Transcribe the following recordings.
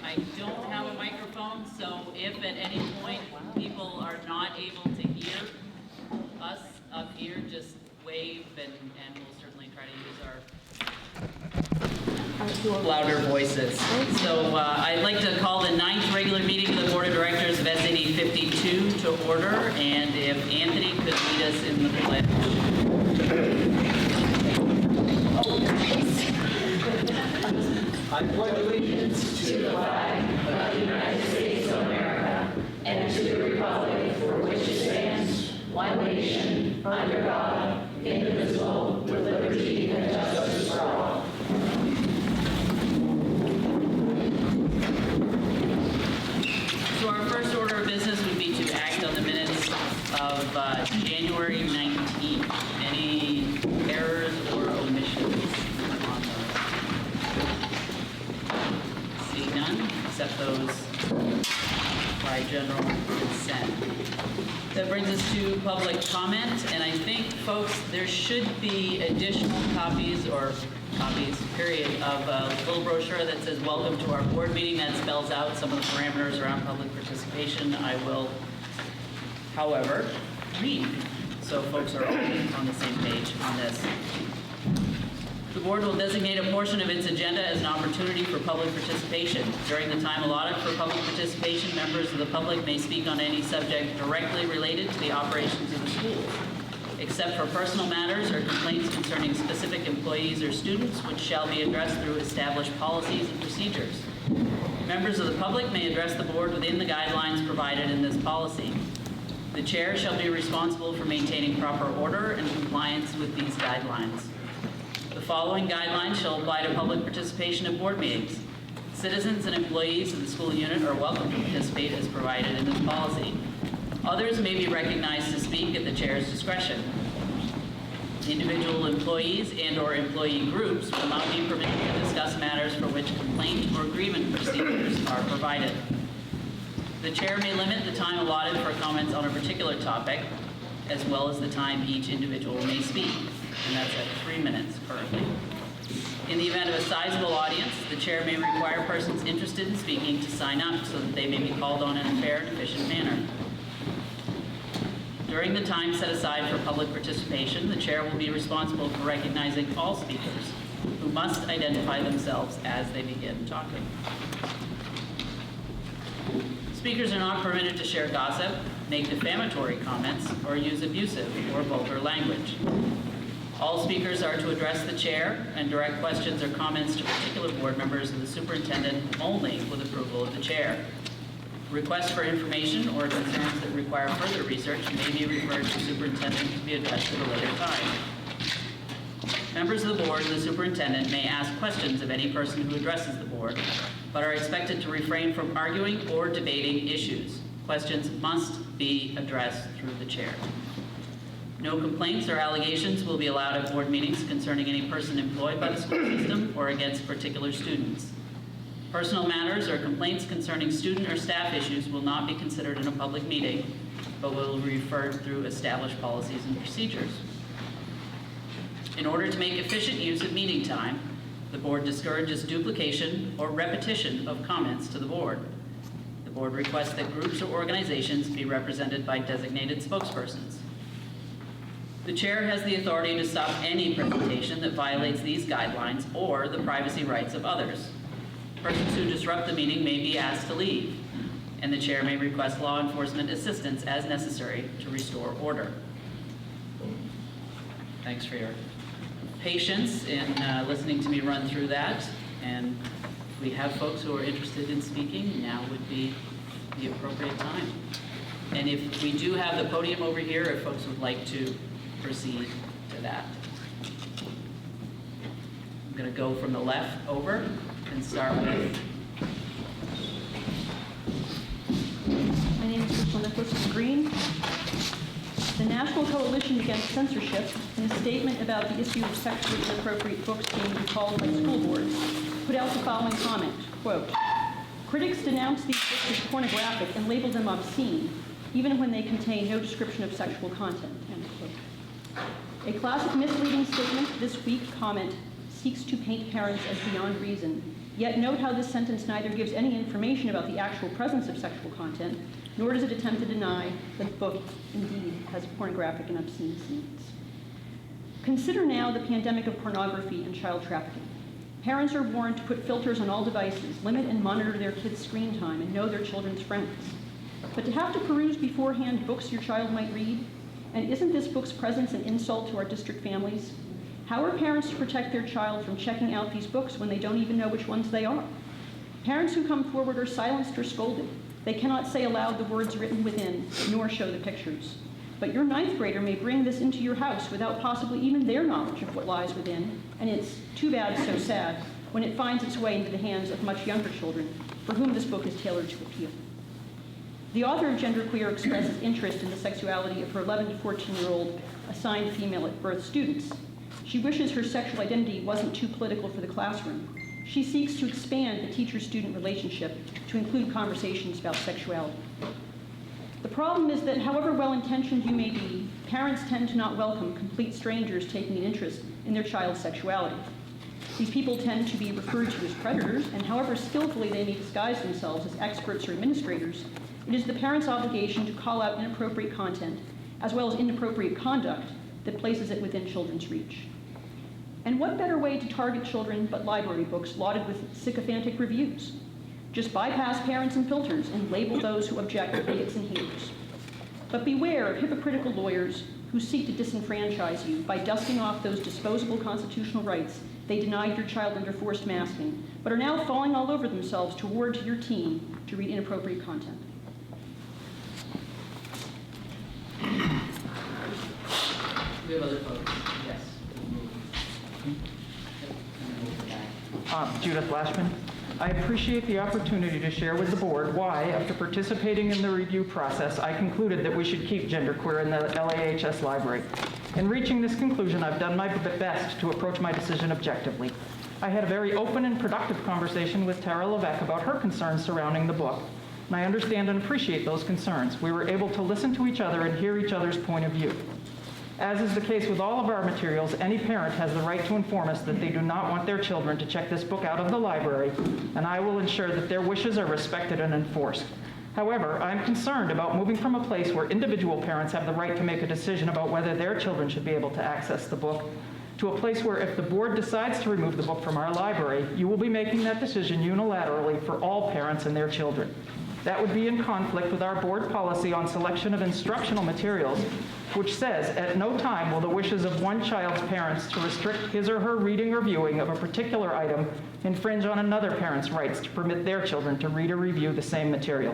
I don't have a microphone, so if at any point people are not able to hear us up here, just wave and we'll certainly try to use our louder voices. So I'd like to call the 9th regular meeting of the Board of Directors of SAD 52 to order, and if Anthony could lead us in the pledge. I pledge allegiance to the flag of the United States of America and to the republic for which it stands, one nation, under God, indivisible, with liberty and justice for all. So our first order of business would be to act on the minutes of January 19th. Any errors or omissions on those? See none, except those by general consent. That brings us to public comment, and I think, folks, there should be additional copies, period, of a little brochure that says welcome to our board meeting that spells out some of the parameters around public participation. I will, however, read so folks are all on the same page on this. The board will designate a portion of its agenda as an opportunity for public participation. During the time allotted for public participation, members of the public may speak on any subject directly related to the operations of the schools, except for personal matters or complaints concerning specific employees or students, which shall be addressed through established policies and procedures. Members of the public may address the board within the guidelines provided in this policy. The chair shall be responsible for maintaining proper order and compliance with these guidelines. The following guidelines shall apply to public participation at board meetings. Citizens and employees of the school unit are welcome to participate as provided in this policy. Others may be recognized to speak at the chair's discretion. Individual employees and/or employee groups will not be permitted to discuss matters for which complaint or grievance procedures are provided. The chair may limit the time allotted for comments on a particular topic, as well as the time each individual may speak, and that's at 3 minutes currently. In the event of a sizable audience, the chair may require persons interested in speaking to sign up so that they may be called on in a fair and efficient manner. During the time set aside for public participation, the chair will be responsible for recognizing all speakers, who must identify themselves as they begin talking. Speakers are not permitted to share gossip, make defamatory comments, or use abusive or vulgar language. All speakers are to address the chair and direct questions or comments to particular board members and the superintendent only with approval of the chair. Requests for information or concerns that require further research may be referred to the superintendent to be addressed at a later time. Members of the board and the superintendent may ask questions of any person who addresses the board, but are expected to refrain from arguing or debating issues. Questions must be addressed through the chair. No complaints or allegations will be allowed at board meetings concerning any person employed by the school system or against particular students. Personal matters or complaints concerning student or staff issues will not be considered in a public meeting, but will be referred through established policies and procedures. In order to make efficient use of meeting time, the board discourages duplication or repetition of comments to the board. The board requests that groups or organizations be represented by designated spokespersons. The chair has the authority to stop any presentation that violates these guidelines or the privacy rights of others. Persons who disrupt the meeting may be asked to leave, and the chair may request law enforcement assistance as necessary to restore order. Thanks for your patience in listening to me run through that, and if we have folks who are interested in speaking, now would be the appropriate time. And if we do have the podium over here, if folks would like to proceed to that. I'm going to go from the left over and start with. My name is Crystal Nicholas Green. The National Coalition Against Censorship, in a statement about the issue of sexually inappropriate books being recalled by school boards, put out the following comment, quote, "Critics denounce these books as pornographic and label them obscene, even when they contain no description of sexual content," end quote. A classic misleading statement this week comment seeks to paint parents as beyond reason Yet note how this sentence neither gives any information about the actual presence of sexual content, nor does it attempt to deny that the book indeed has pornographic and obscene scenes. Consider now the pandemic of pornography and child trafficking. Parents are warned to put filters on all devices, limit and monitor their kids' screen time, and know their children's friends. But to have to peruse beforehand books your child might read, and isn't this book's presence an insult to our district families? How are parents to protect their child from checking out these books when they don't even know which ones they are? Parents who come forward are silenced or scolded. They cannot say aloud the words written within, nor show the pictures. But your ninth grader may bring this into your house without possibly even their knowledge of what lies within, and it's too bad, so sad, when it finds its way into the hands of much younger children, for whom this book is tailored to appeal. The author of Genderqueer expresses interest in the sexuality of her 11 to 14-year-old assigned female at birth students. She wishes her sexual identity wasn't too political for the classroom. She seeks to expand the teacher-student relationship to include conversations about sexuality. The problem is that however well-intentioned you may be, parents tend to not welcome complete strangers taking an interest in their child's sexuality. These people tend to be referred to as predators, and however skillfully they may disguise themselves as experts or administrators, it is the parent's obligation to call out inappropriate content, as well as inappropriate conduct, that places it within children's reach. And what better way to target children but library books lauded with sycophantic reviews? Just bypass parents and filters and label those who object as idiots and haters. But beware of hypocritical lawyers who seek to disenfranchise you by dusting off those disposable constitutional rights they denied your child under forced masking, but are now falling all over themselves to award to your teen to read inappropriate content. We have other folks. Yes. Judith Lashman. I appreciate the opportunity to share with the board why, after participating in the review process, I concluded that we should keep genderqueer in the LAHS library. In reaching this conclusion, I've done my best to approach my decision objectively. I had a very open and productive conversation with Tara Levesque about her concerns surrounding the book, and I understand and appreciate those concerns. We were able to listen to each other and hear each other's point of view. As is the case with all of our materials, any parent has the right to inform us that they do not want their children to check this book out of the library, and I will ensure that their wishes are respected and enforced. However, I'm concerned about moving from a place where individual parents have the right to make a decision about whether their children should be able to access the book, to a place where if the board decides to remove the book from our library, you will be making that decision unilaterally for all parents and their children. That would be in conflict with our board policy on selection of instructional materials, which says, at no time will the wishes of one child's parents to restrict his or her reading or viewing of a particular item infringe on another parent's rights to permit their children to read or review the same material.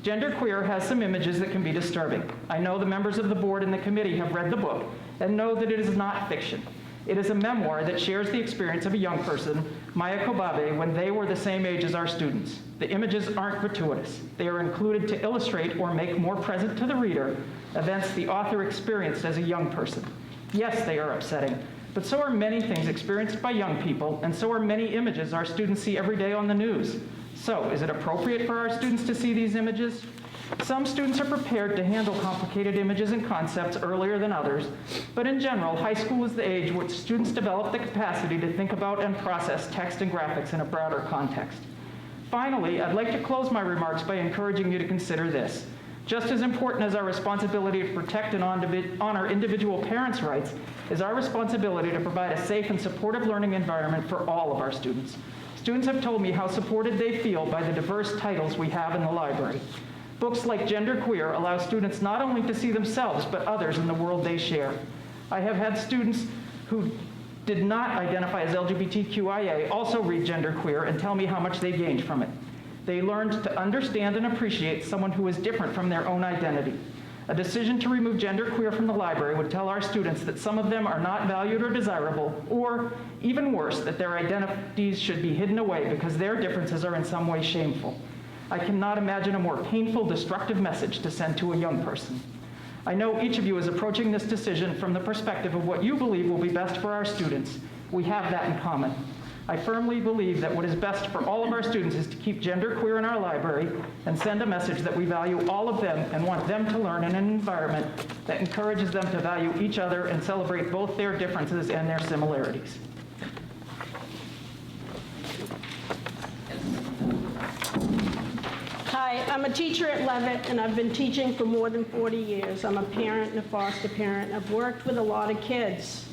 Genderqueer has some images that can be disturbing. I know the members of the board and the committee have read the book and know that it is not fiction. It is a memoir that shares the experience of a young person, Maya Kobabe, when they were the same age as our students. The images aren't gratuitous. They are included to illustrate or make more present to the reader events the author experienced as a young person. Yes, they are upsetting, but so are many things experienced by young people, and so are many images our students see every day on the news. So, is it appropriate for our students to see these images? Some students are prepared to handle complicated images and concepts earlier than others, but in general, high school is the age which students develop the capacity to think about and process text and graphics in a broader context. Finally, I'd like to close my remarks by encouraging you to consider this. Just as important as our responsibility to protect and honor individual parents' rights is our responsibility to provide a safe and supportive learning environment for all of our students. Students have told me how supported they feel by the diverse titles we have in the library. Books like Genderqueer allow students not only to see themselves, but others in the world they share. I have had students who did not identify as LGBTQIA also read Genderqueer and tell me how much they gained from it. They learned to understand and appreciate someone who is different from their own identity. A decision to remove Genderqueer from the library would tell our students that some of them are not valued or desirable, or, even worse, that their identities should be hidden away because their differences are in some way shameful. I cannot imagine a more painful, destructive message to send to a young person. I know each of you is approaching this decision from the perspective of what you believe will be best for our students. We have that in common. I firmly believe that what is best for all of our students is to keep Genderqueer in our library and send a message that we value all of them and want them to learn in an environment that encourages them to value each other and celebrate both their differences and their similarities. Hi, I'm a teacher at Levitt, and I've been teaching for more than 40 years. I'm a parent and a foster parent. I've worked with a lot of kids.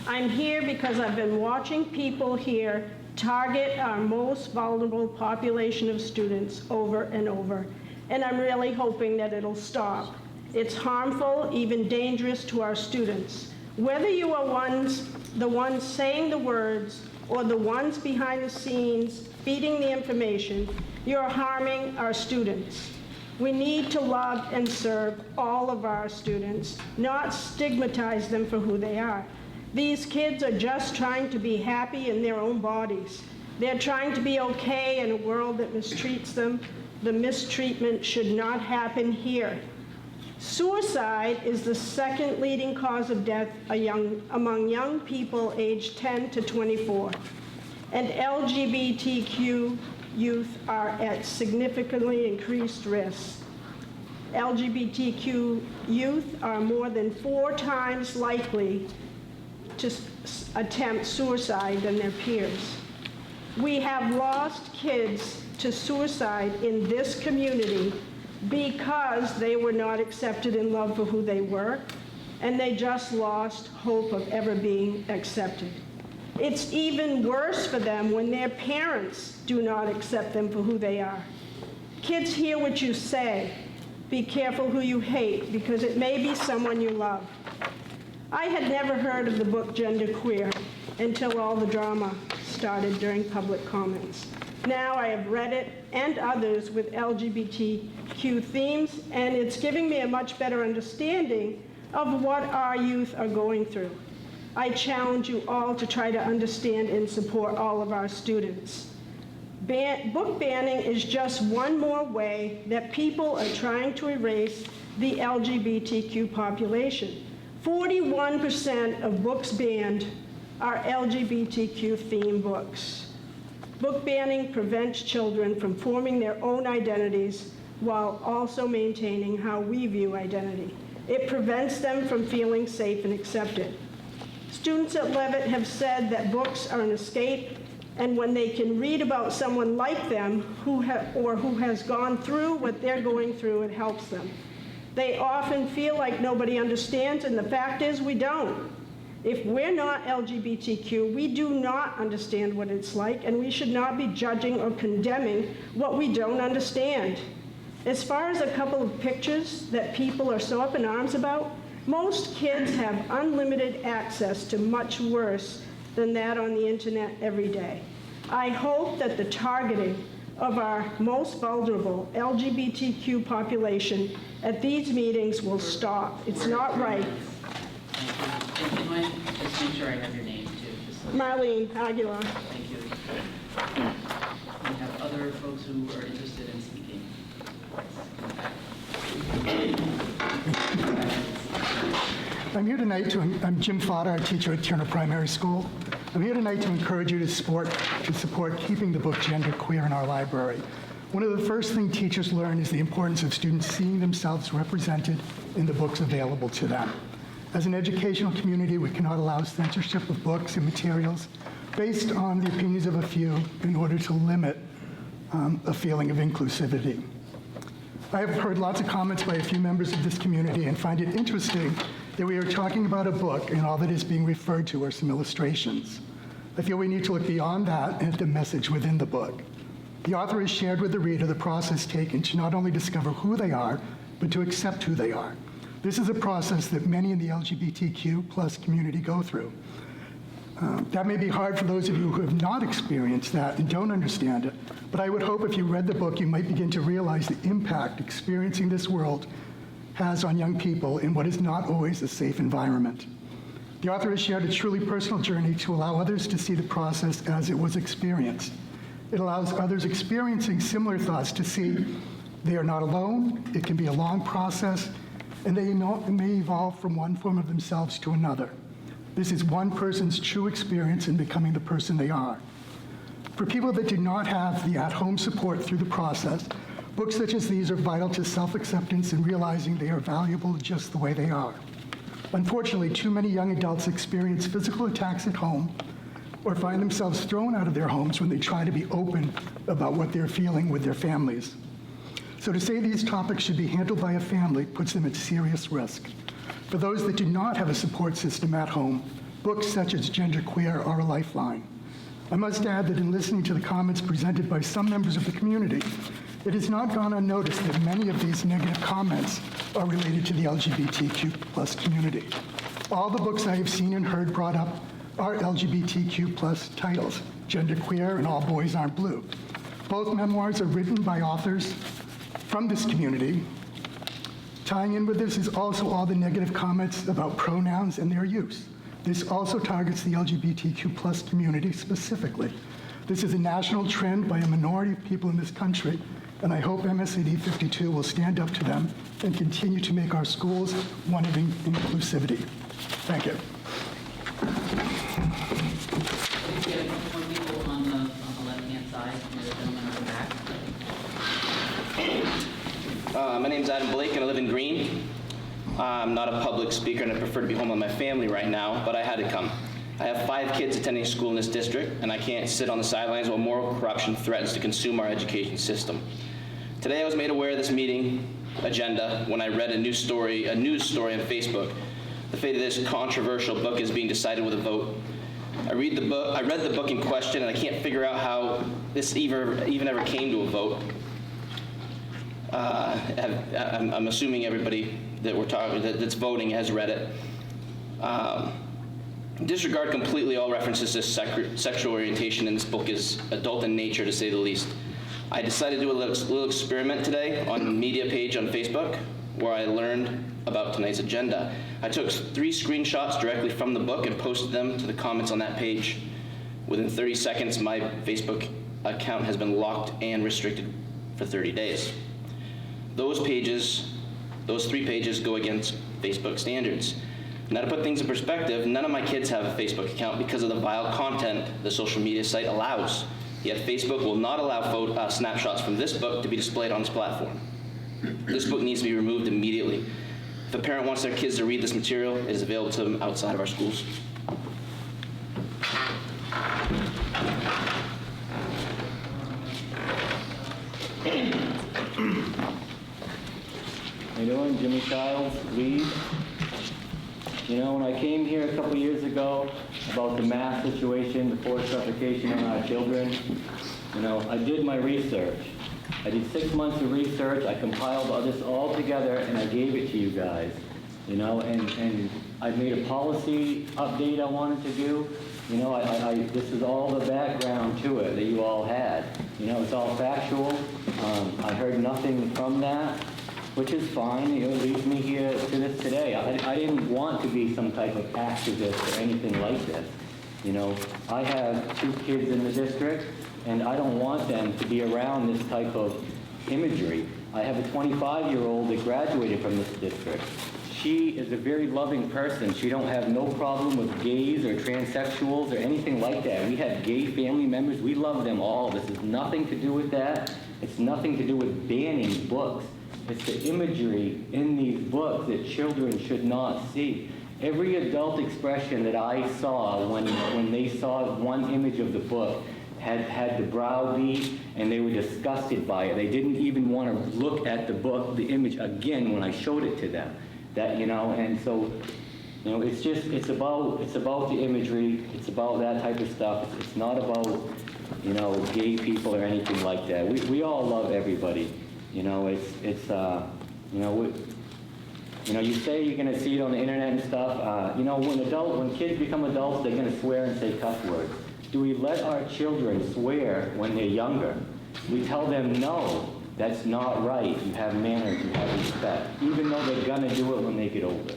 I'm here because I've been watching people here target our most vulnerable population of students over and over, and I'm really hoping that it'll stop. It's harmful, even dangerous to our students. Whether you are the ones saying the words or the ones behind the scenes feeding the information, you're harming our students. We need to love and serve all of our students, not stigmatize them for who they are. These kids are just trying to be happy in their own bodies. They're trying to be okay in a world that mistreats them. The mistreatment should not happen here. Suicide is the second leading cause of death among young people aged 10 to 24, and LGBTQ youth are at significantly increased risk. LGBTQ youth are more than 4 times likely to attempt suicide than their peers. We have lost kids to suicide in this community because they were not accepted and loved for who they were, and they just lost hope of ever being accepted. It's even worse for them when their parents do not accept them for who they are. Kids hear what you say. Be careful who you hate, because it may be someone you love. I had never heard of the book Genderqueer until all the drama started during public comments. Now I have read it and others with LGBTQ themes, and it's giving me a much better understanding of what our youth are going through. I challenge you all to try to understand and support all of our students. Book banning is just one more way that people are trying to erase the LGBTQ population. 41% of books banned are LGBTQ themed books. Book banning prevents children from forming their own identities while also maintaining how we view identity. It prevents them from feeling safe and accepted. Students at Levitt have said that books are an escape, and when they can read about someone like them who has gone through what they're going through, it helps them. They often feel like nobody understands, and the fact is we don't. If we're not LGBTQ, we do not understand what it's like, and we should not be judging or condemning what we don't understand. As far as a couple of pictures that people are so up in arms about, most kids have unlimited access to much worse than that on the internet every day. I hope that the targeting of our most vulnerable LGBTQ population at these meetings will stop. It's not right. Thank you. And can I just make sure I have your name too? Marlene Aguilar. Thank you. We have other folks who are interested in speaking. I'm here tonight I'm Jim Fodder, a teacher at Turner Primary School. I'm here tonight to encourage you to support keeping the book Genderqueer in our library. One of the first things teachers learn is the importance of students seeing themselves represented in the books available to them. As an educational community, we cannot allow censorship of books and materials based on the opinions of a few in order to limit a feeling of inclusivity. I have heard lots of comments by a few members of this community and find it interesting that we are talking about a book and all that is being referred to are some illustrations. I feel we need to look beyond that and at the message within the book. The author has shared with the reader the process taken to not only discover who they are, but to accept who they are. This is a process that many in the LGBTQ plus community go through. That may be hard for those of you who have not experienced that and don't understand it, but I would hope if you read the book, you might begin to realize the impact experiencing this world has on young people in what is not always a safe environment. The author has shared a truly personal journey to allow others to see the process as it was experienced. It allows others experiencing similar thoughts to see they are not alone, it can be a long process, and they may evolve from one form of themselves to another. This is one person's true experience in becoming the person they are. For people that do not have the at-home support through the process, books such as these are vital to self-acceptance and realizing they are valuable just the way they are. Unfortunately, too many young adults experience physical attacks at home or find themselves thrown out of their homes when they try to be open about what they're feeling with their families. So to say these topics should be handled by a family puts them at serious risk. For those that do not have a support system at home, books such as Genderqueer are a lifeline. I must add that in listening to the comments presented by some members of the community, it has not gone unnoticed that many of these negative comments are related to the LGBTQ+ community. All the books I have seen and heard brought up are LGBTQ+ titles, Genderqueer and All Boys Aren't Blue. Both memoirs are written by authors from this community. Tying in with this is also all the negative comments about pronouns and their use. This also targets the LGBTQ+ community specifically. This is a national trend by a minority of people in this country, and I hope MSAD 52 will stand up to them and continue to make our schools one of inclusivity. Thank you. We have one people on the left-hand side, and there's a gentleman on the back. My name's Adam Blake, and I live in Green. I'm not a public speaker, and I prefer to be home with my family right now, but I had to come. I have 5 kids attending school in this district, and I can't sit on the sidelines while moral corruption threatens to consume our education system. Today, I was made aware of this meeting agenda when I read a news story on Facebook. The fate of this controversial book is being decided with a vote. I read the book in question, and I can't figure out how this even ever came to a vote. I'm assuming everybody that's voting has read it. Disregard completely all references to sexual orientation in this book is adult in nature, to say the least. I decided to do a little experiment today on the media page on Facebook, where I learned about tonight's agenda. I took 3 screenshots directly from the book and posted them to the comments on that page. Within 30 seconds, my Facebook account has been locked and restricted for 30 days. Those 3 pages go against Facebook standards. Now, to put things in perspective, none of my kids have a Facebook account because of the vile content the social media site allows. Yet Facebook will not allow snapshots from this book to be displayed on its platform. This book needs to be removed immediately. If a parent wants their kids to read this material, it is available to them outside of our schools. How you doing? Jimmy Childs, lead. You know, when I came here a couple years ago about the math situation, the forced suffocation on our children, you know, I did my research. I did 6 months of research. I compiled all this all together, and I gave it to you guys. You know, and I made a policy update I wanted to do. You know, this is all the background to it that you all had. You know, it's all factual. I heard nothing from that, which is fine. You know, it leads me here to this today. I didn't want to be some type of activist or anything like this. You know, I have 2 kids in the district, and I don't want them to be around this type of imagery. I have a 25-year-old that graduated from this district. She is a very loving person. She don't have no problem with gays or transsexuals or anything like that. We have gay family members. We love them all. This has nothing to do with that. It's nothing to do with banning books. It's the imagery in these books that children should not see. Every adult expression that I saw when they saw one image of the book had the browbeat, and they were disgusted by it. They didn't even want to look at the book, the image again when I showed it to them. That, you know, and so, you know, it's about the imagery. It's about that type of stuff. It's not about, you know, gay people or anything like that. We all love everybody. You know, you know, you say you're going to see it on the internet and stuff. You know, when kids become adults, they're going to swear and say cuss words. Do we let our children swear when they're younger? We tell them, no, that's not right. You have manners, you have respect, even though they're going to do it when they get older.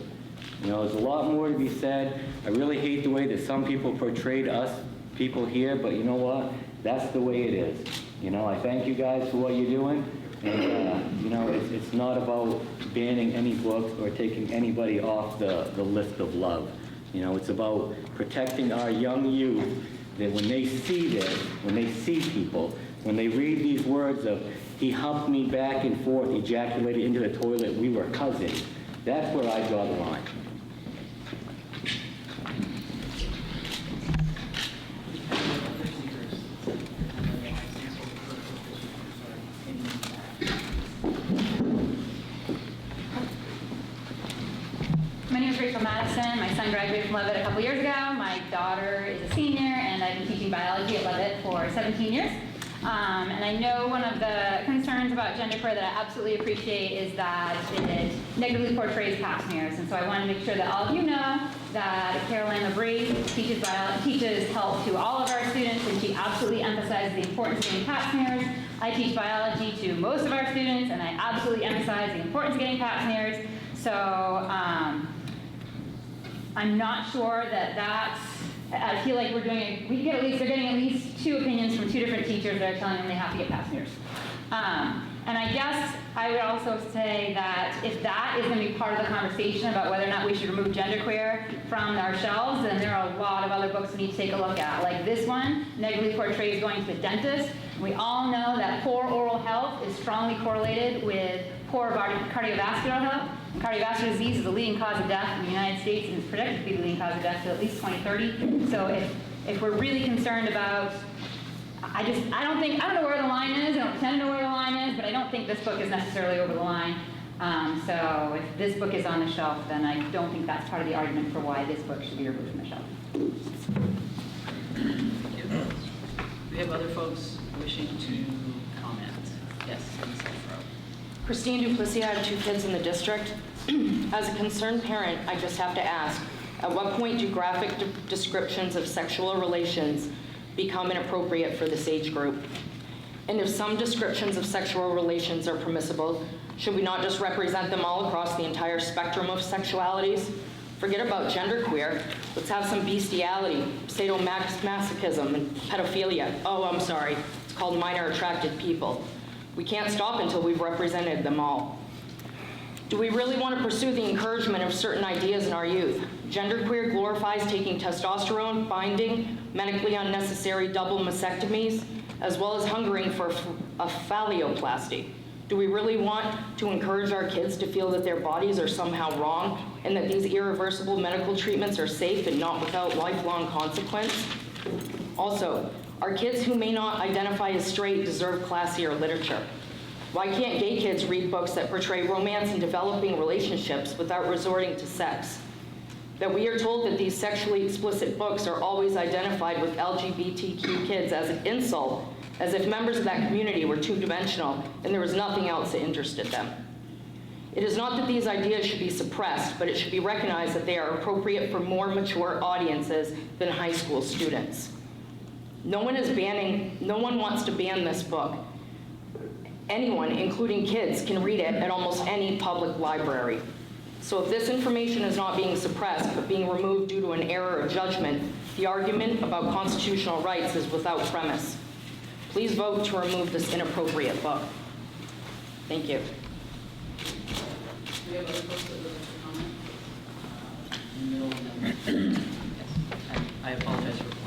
You know, there's a lot more to be said. I really hate the way that some people portrayed us people here, but you know what? That's the way it is. You know, I thank you guys for what you're doing. And, you know, it's not about banning any books or taking anybody off the list of love. You know, it's about protecting our young youth, that when they see this, when they see people, when they read these words of, he humped me back and forth, ejaculated into the toilet, we were cousins, that's where I draw the line. Madison. My son graduated from Leavitt a couple years ago. My daughter is a senior, and I've been teaching biology at Leavitt for 17 years. And I know one of the concerns about genderqueer that I absolutely appreciate is that it negatively portrays pap smears. And so I want to make sure that all of you know that Caroline Labrie teaches health to all of our students, and she absolutely emphasizes the importance of getting pap smears. I teach biology to most of our students, and I absolutely emphasize the importance of getting pap smears. So I'm not sure that that's, I feel like they're getting at least 2 opinions from 2 different teachers that are telling them they have to get pap smears. And I guess I would also say that if that is going to be part of the conversation about whether or not we should remove genderqueer from our shelves, then there are a lot of other books we need to take a look at. Like this one, negatively portrays going to the dentist. We all know that poor oral health is strongly correlated with poor cardiovascular health. Cardiovascular disease is the leading cause of death in the United States, and is predicted to be the leading cause of death till at least 2030. So if we're really concerned about, I don't know where the line is. I don't pretend to know where the line is, but I don't think this book is necessarily over the line. So if this book is on the shelf, then I don't think that's part of the argument for why this book should be removed from the shelf. Thank you. Do we have other folks wishing to comment? Yes, Ms. Alfaro. Christine Duplessis, I have 2 kids in the district. As a concerned parent, I just have to ask, at what point do graphic descriptions of sexual relations become inappropriate for this age group? And if some descriptions of sexual relations are permissible, should we not just represent them all across the entire spectrum of sexualities? Forget about genderqueer. Let's have some bestiality, sadomasochism, and pedophilia. Oh, I'm sorry. It's called minor attracted people. We can't stop until we've represented them all. Do we really want to pursue the encouragement of certain ideas in our youth? Genderqueer glorifies taking testosterone, binding, medically unnecessary double mastectomies, as well as hungering for a phalloplasty. Do we really want to encourage our kids to feel that their bodies are somehow wrong and that these irreversible medical treatments are safe and not without lifelong consequence? Also, our kids who may not identify as straight deserve classier literature. Why can't gay kids read books that portray romance and developing relationships without resorting to sex? That we are told that these sexually explicit books are always identified with LGBTQ kids as an insult, as if members of that community were two-dimensional and there was nothing else that interested them. It is not that these ideas should be suppressed, but it should be recognized that they are appropriate for more mature audiences than high school students. No one wants to ban this book. Anyone, including kids, can read it at almost any public library. So if this information is not being suppressed, but being removed due to an error of judgment, the argument about constitutional rights is without premise. Please vote to remove this inappropriate book. Thank you. Do we have other folks that would like to comment? In the middle of the- Yes. I apologize for pointing.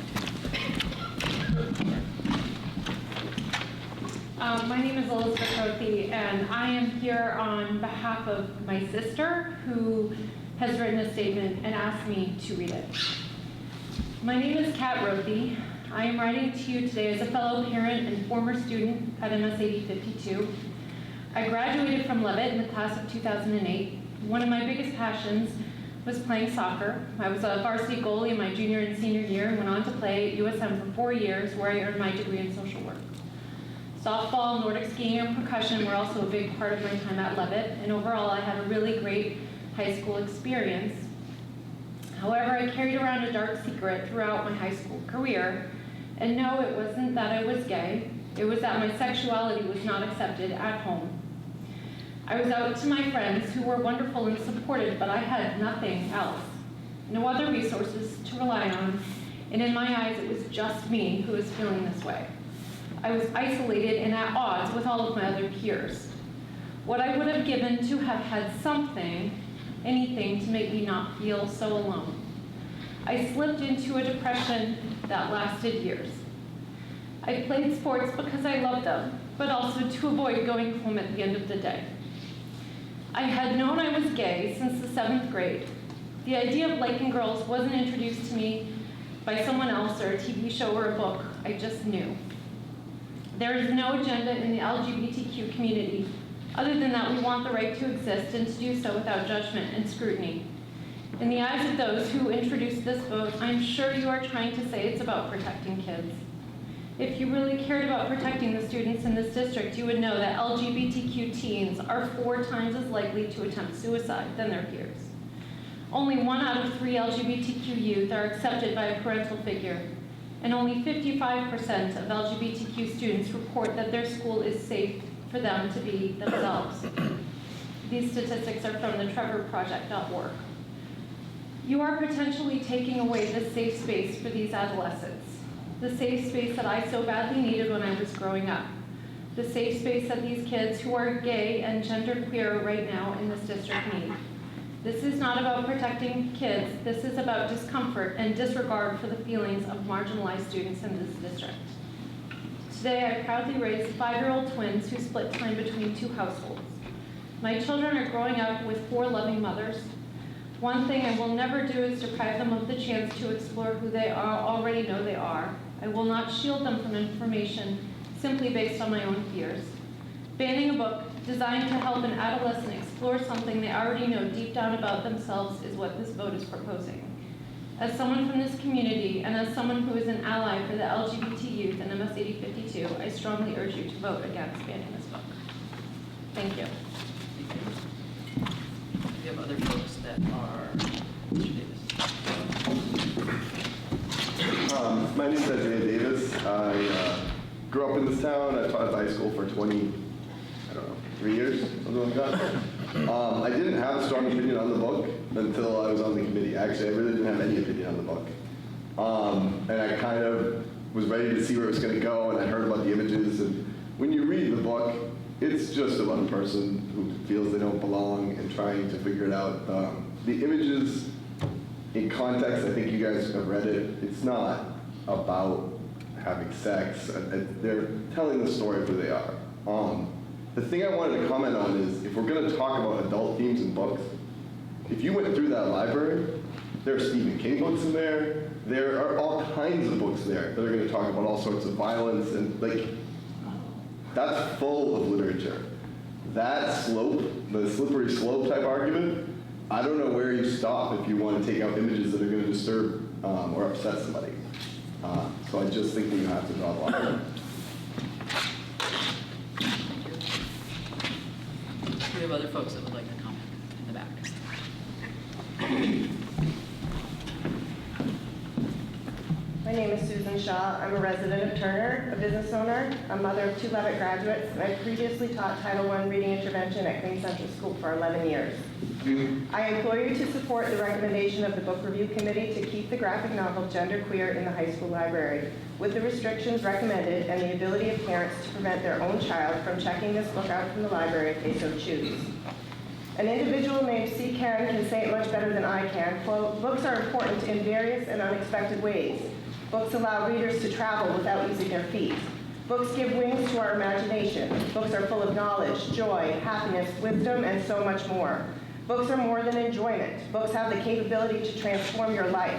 My name is Elizabeth Rothy, and I am here on behalf of my sister, who has written a statement and asked me to read it. My name is Kat Rothy. I am writing to you today as a fellow parent and former student at MSAD 52. I graduated from Leavitt in the class of 2008. One of my biggest passions was playing soccer. I was a varsity goalie in my junior and senior year and went on to play at USM for 4 years, where I earned my degree in social work. Softball, Nordic skiing, and percussion were also a big part of my time at Leavitt, and overall I had a really great high school experience. However, I carried around a dark secret throughout my high school career, and no, it wasn't that I was gay, it was that my sexuality was not accepted at home. I was out to my friends who were wonderful and supportive, but I had nothing else, no other resources to rely on, and in my eyes it was just me who was feeling this way. I was isolated and at odds with all of my other peers. What I would have given to have had something, anything, to make me not feel so alone. I slipped into a depression that lasted years. I played sports because I loved them, but also to avoid going home at the end of the day. I had known I was gay since the 7th grade. The idea of liking girls wasn't introduced to me by someone else or a TV show or a book. I just knew. There is no agenda in the LGBTQ community other than that we want the right to exist and to do so without judgment and scrutiny. In the eyes of those who introduced this vote, I'm sure you are trying to say it's about protecting kids. If you really cared about protecting the students in this district, you would know that LGBTQ teens are 4 times as likely to attempt suicide than their peers. Only 1 out of 3 LGBTQ youth are accepted by a parental figure, and only 55% of LGBTQ students report that their school is safe for them to be themselves. These statistics are from the trevorproject.org. You are potentially taking away the safe space for these adolescents. The safe space that I so badly needed when I was growing up. The safe space that these kids who are gay and genderqueer right now in this district need. This is not about protecting kids. This is about discomfort and disregard for the feelings of marginalized students in this district. Today, I proudly raise 5-year-old twins who split time between 2 households. My children are growing up with 4 loving mothers. One thing I will never do is deprive them of the chance to explore who they already know they are. I will not shield them from information simply based on my own fears. Banning a book designed to help an adolescent explore something they already know deep down about themselves is what this vote is proposing. As someone from this community and as someone who is an ally for the LGBT youth in MSAD 52, I strongly urge you to vote against banning this book. Thank you. We have other folks that are, Mr. Davis. My name is Isaiah Davis. I grew up in this town. I taught at the high school for 3 years, something like that. I didn't have a strong opinion on the book until I was on the committee. Actually, I really didn't have any opinion on the book. And I kind of was ready to see where it was going to go, and I heard about the images. And when you read the book, it's just about a person who feels they don't belong and trying to figure it out. The images, in context, I think you guys have read it. It's not about having sex. They're telling the story of who they are. The thing I wanted to comment on is, if we're going to talk about adult themes in books, if you went through that library, there are Stephen King books in there. There are all kinds of books there that are going to talk about all sorts of violence, and that's full of literature. That slope, the slippery slope type argument, I don't know where you stop if you want to take out images that are going to disturb or upset somebody. So I just think that you have to draw the line. We have other folks that would like to comment in the back. My name is Susan Shaw. I'm a resident of Turner, a business owner, a mother of 2 Levitt graduates, and I previously taught Title I reading intervention at Green Central School for 11 years. I implore you to support the recommendation of the Book Review Committee to keep the graphic novel Genderqueer in the high school library, with the restrictions recommended and the ability of parents to prevent their own child from checking this book out from the library if they so choose. An individual named C. Ken can say it much better than I can. Quote, books are important in various and unexpected ways. Books allow readers to travel without using their feet. Books give wings to our imagination. Books are full of knowledge, joy, happiness, wisdom, and so much more. Books are more than enjoyment. Books have the capability to transform your life.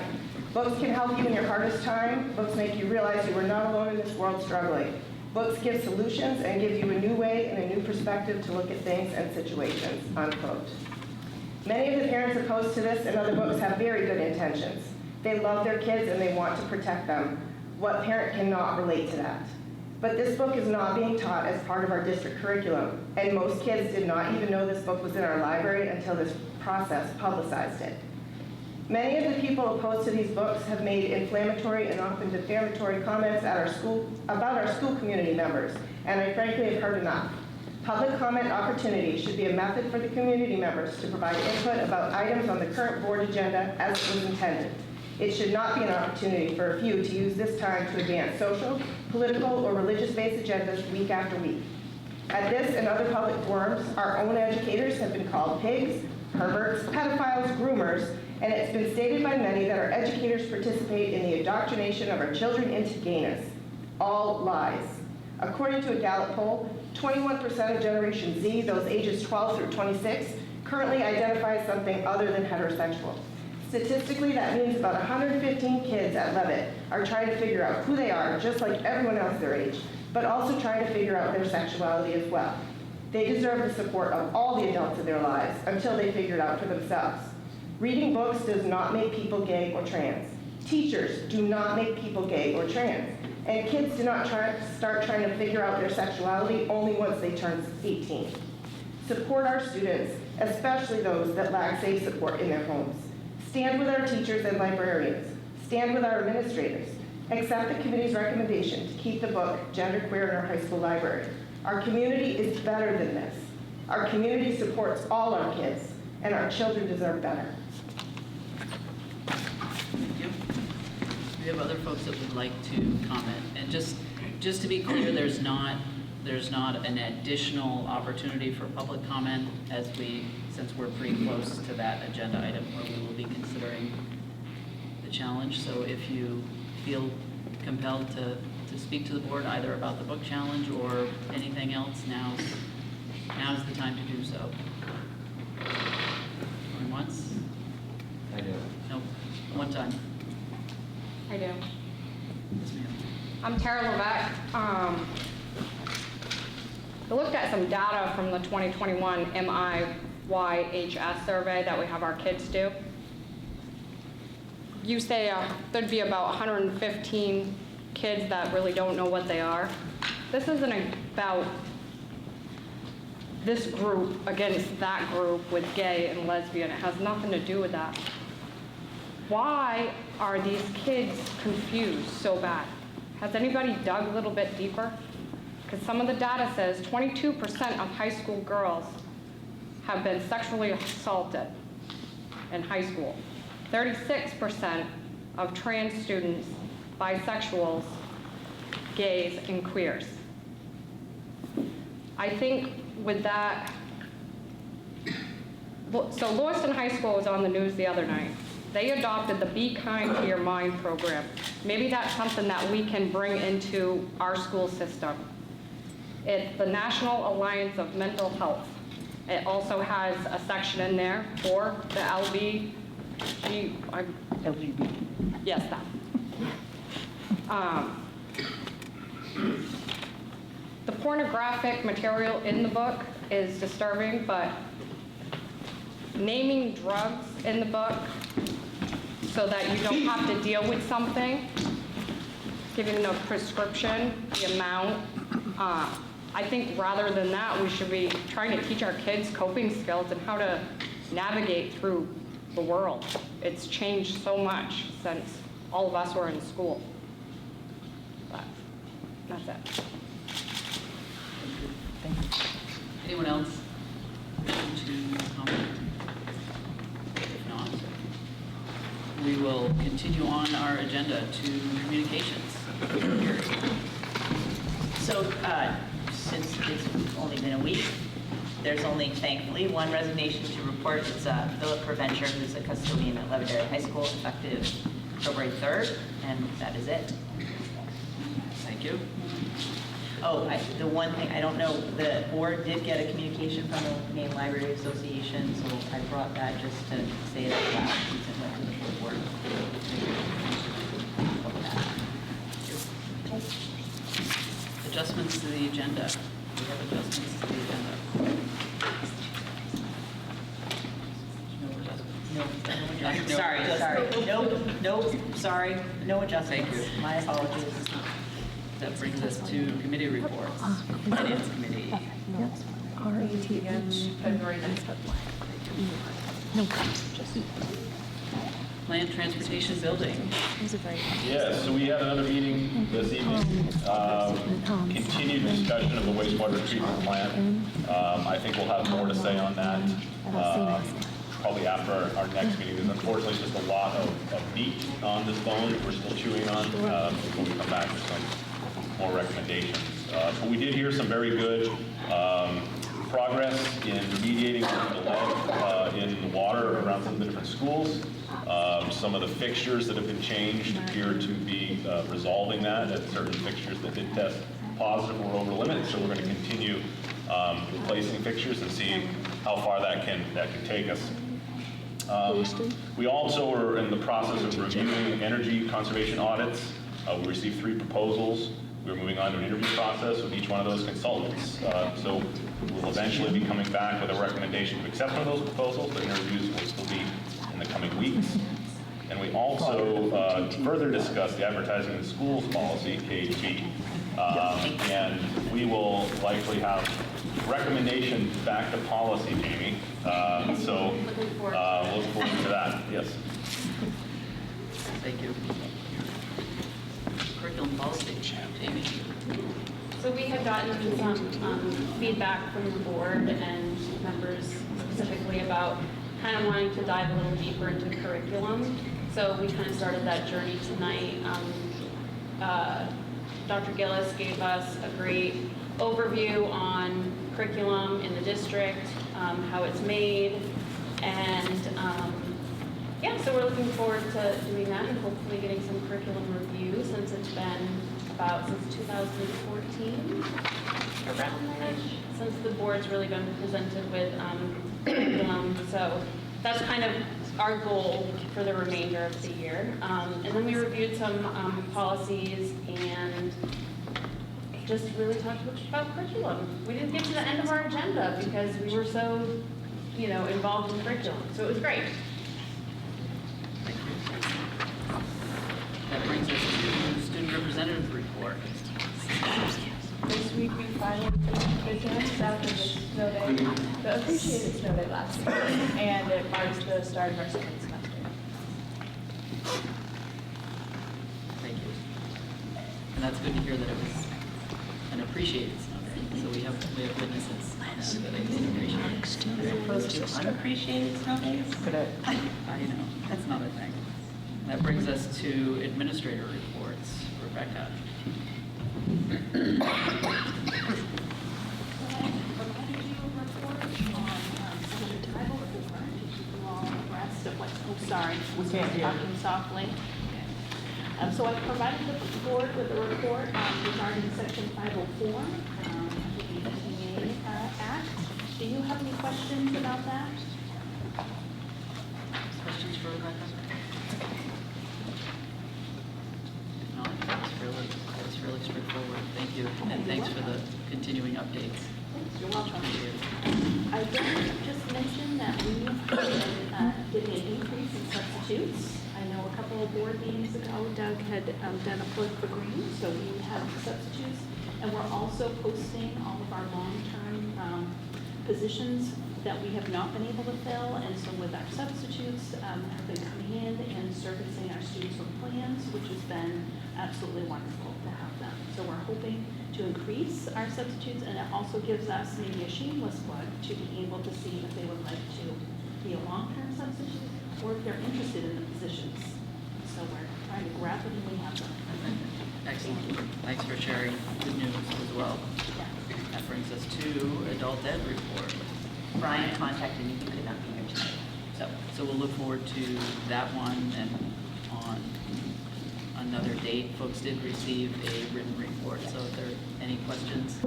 Books can help you in your hardest time. Books make you realize you are not alone in this world struggling. Books give solutions and give you a new way and a new perspective to look at things and situations, unquote. Many of the parents opposed to this and other books have very good intentions. They love their kids and they want to protect them. What parent cannot relate to that? But this book is not being taught as part of our district curriculum, and most kids did not even know this book was in our library until this process publicized it. Many of the people opposed to these books have made inflammatory and often defamatory comments at our school about our school community members, and I frankly have heard enough. Public comment opportunity should be a method for the community members to provide input about items on the current board agenda as it was intended. It should not be an opportunity for a few to use this time to advance social, political, or religious-based agendas week after week. At this and other public forums, our own educators have been called pigs, perverts, pedophiles, groomers, and it's been stated by many that our educators participate in the indoctrination of our children into gayness. All lies. According to a Gallup poll, 21% of Generation Z, those ages 12 through 26, currently identify as something other than heterosexual. Statistically, that means about 115 kids at Levitt are trying to figure out who they are, just like everyone else their age, but also trying to figure out their sexuality as well. They deserve the support of all the adults in their lives until they figure it out for themselves. Reading books does not make people gay or trans. Teachers do not make people gay or trans. And kids do not start trying to figure out their sexuality only once they turn 18. Support our students, especially those that lack safe support in their homes. Stand with our teachers and librarians. Stand with our administrators. Accept the committee's recommendation to keep the book Genderqueer in our high school library. Our community is better than this. Our community supports all our kids, and our children deserve better. Thank you. We have other folks that would like to comment. And just to be clear, there's not an additional opportunity for public comment since we're pretty close to that agenda item where we will be considering the challenge. So if you feel compelled to speak to the board either about the book challenge or anything else, now's the time to do so. Going once? I do. Nope. One time. I do. Yes, ma'am. I'm Tara Levesque. I looked at some data from the 2021 MIYHS survey that we have our kids do. You say there'd be about 115 kids that really don't know what they are. This isn't about this group against that group with gay and lesbian. It has nothing to do with that. Why are these kids confused so bad? Has anybody dug a little bit deeper? Because some of the data says 22% of high school girls have been sexually assaulted in high school. 36% of trans students, bisexuals, gays, and queers. I think with that, so Lewiston High School was on the news the other night. They adopted the Be Kind to Your Mind program. Maybe that's something that we can bring into our school system. It's the National Alliance of Mental Health. It also has a section in there for the LGBT. Yes, that. The pornographic material in the book is disturbing, but naming drugs in the book so that you don't have to deal with something, giving the prescription, the amount. I think rather than that, we should be trying to teach our kids coping skills and how to navigate through the world. It's changed so much since all of us were in school. But that's it. Thank you. Anyone else wishing to comment? If not, we will continue on our agenda to communications. So, since it's only been a week, there's only, thankfully, one resignation to report. It's Philip Preventure, who's a custodian at Levendale High School, effective February 3rd, and that is it. Thank you. Oh, the one thing, I don't know, the board did get a communication from the Maine Library Association, so I brought that just to say it out loud since it went to the full board. Adjustments to the agenda. We have adjustments to the agenda. Sorry, no adjustments. Thank you. My apologies. That brings us to committee reports. Finance Committee. Land Transportation Building. Yes, so we had another meeting this evening. Continued discussion of the wastewater treatment plant. I think we'll have more to say on that probably after our next meeting. There's unfortunately just a lot of meat on this bone that we're still chewing on before we come back with some more recommendations. But we did hear some very good progress in remediating the lead in the water around some of the different schools. Some of the fixtures that have been changed appear to be resolving that. Certain fixtures that did test positive were over limits, so we're going to continue replacing fixtures and see how far that can take us. We also are in the process of reviewing energy conservation audits. We received 3 proposals. We're moving on to an interview process with each one of those consultants. So we'll eventually be coming back with a recommendation to accept one of those proposals, but interviews will still be in in the coming weeks. And we also further discussed the advertising in schools policy, KG. And we will likely have recommendations back to policy, Jamie. So look forward to that. Yes. Thank you. Curriculum policy, Jamie. So we have gotten some feedback from the board and members specifically about kind of wanting to dive a little deeper into curriculum. So we kind of started that journey tonight. Dr. Gillis gave us a great overview on curriculum in the district, how it's made, and yeah, so we're looking forward to doing that and hopefully getting some curriculum review since it's been since 2014, around there, since the board's really been presented with curriculum. So that's kind of our goal for the remainder of the year. And then we reviewed some policies and just really talked about curriculum. We didn't get to the end of our agenda because we were so, involved in curriculum. So it was great. That brings us to student representative report. This week we finally finished exams after the snow day, the appreciated snow day last week, and it marks the start of our second semester. Thank you. And that's good to hear that it was an appreciated snow day. So we have witnesses that it was appreciated. As opposed to unappreciated snow days? I know, that's not a thing. That brings us to administrator reports. Rebecca. Sorry, we can't hear. Talking softly. So I provided the board with a report regarding Section 504 of the MSAD Act. Do you have any questions about that? Questions for Rebecca? No, it's really straightforward. Thank you, and thanks for the continuing updates. You're welcome. I did just mention that we did an increase in substitutes. I know a couple of board meetings ago, Doug had done a plug for green, so we have substitutes. And we're also posting all of our long-term positions that we have not been able to fill. And so with our substitutes have been coming in and servicing our students with plans, which has been absolutely wonderful to have them. So we're hoping to increase our substitutes, and it also gives us maybe a shameless plug to be able to see if they would like to be a long-term substitute or if they're interested in the positions. So we're trying to rapidly have them. Excellent. Thanks for sharing good news as well. Yeah. That brings us to adult ed report. Brian contacted me, he could not be here tonight. So we'll look forward to that one, and on another date, folks did receive a written report. So if there are any questions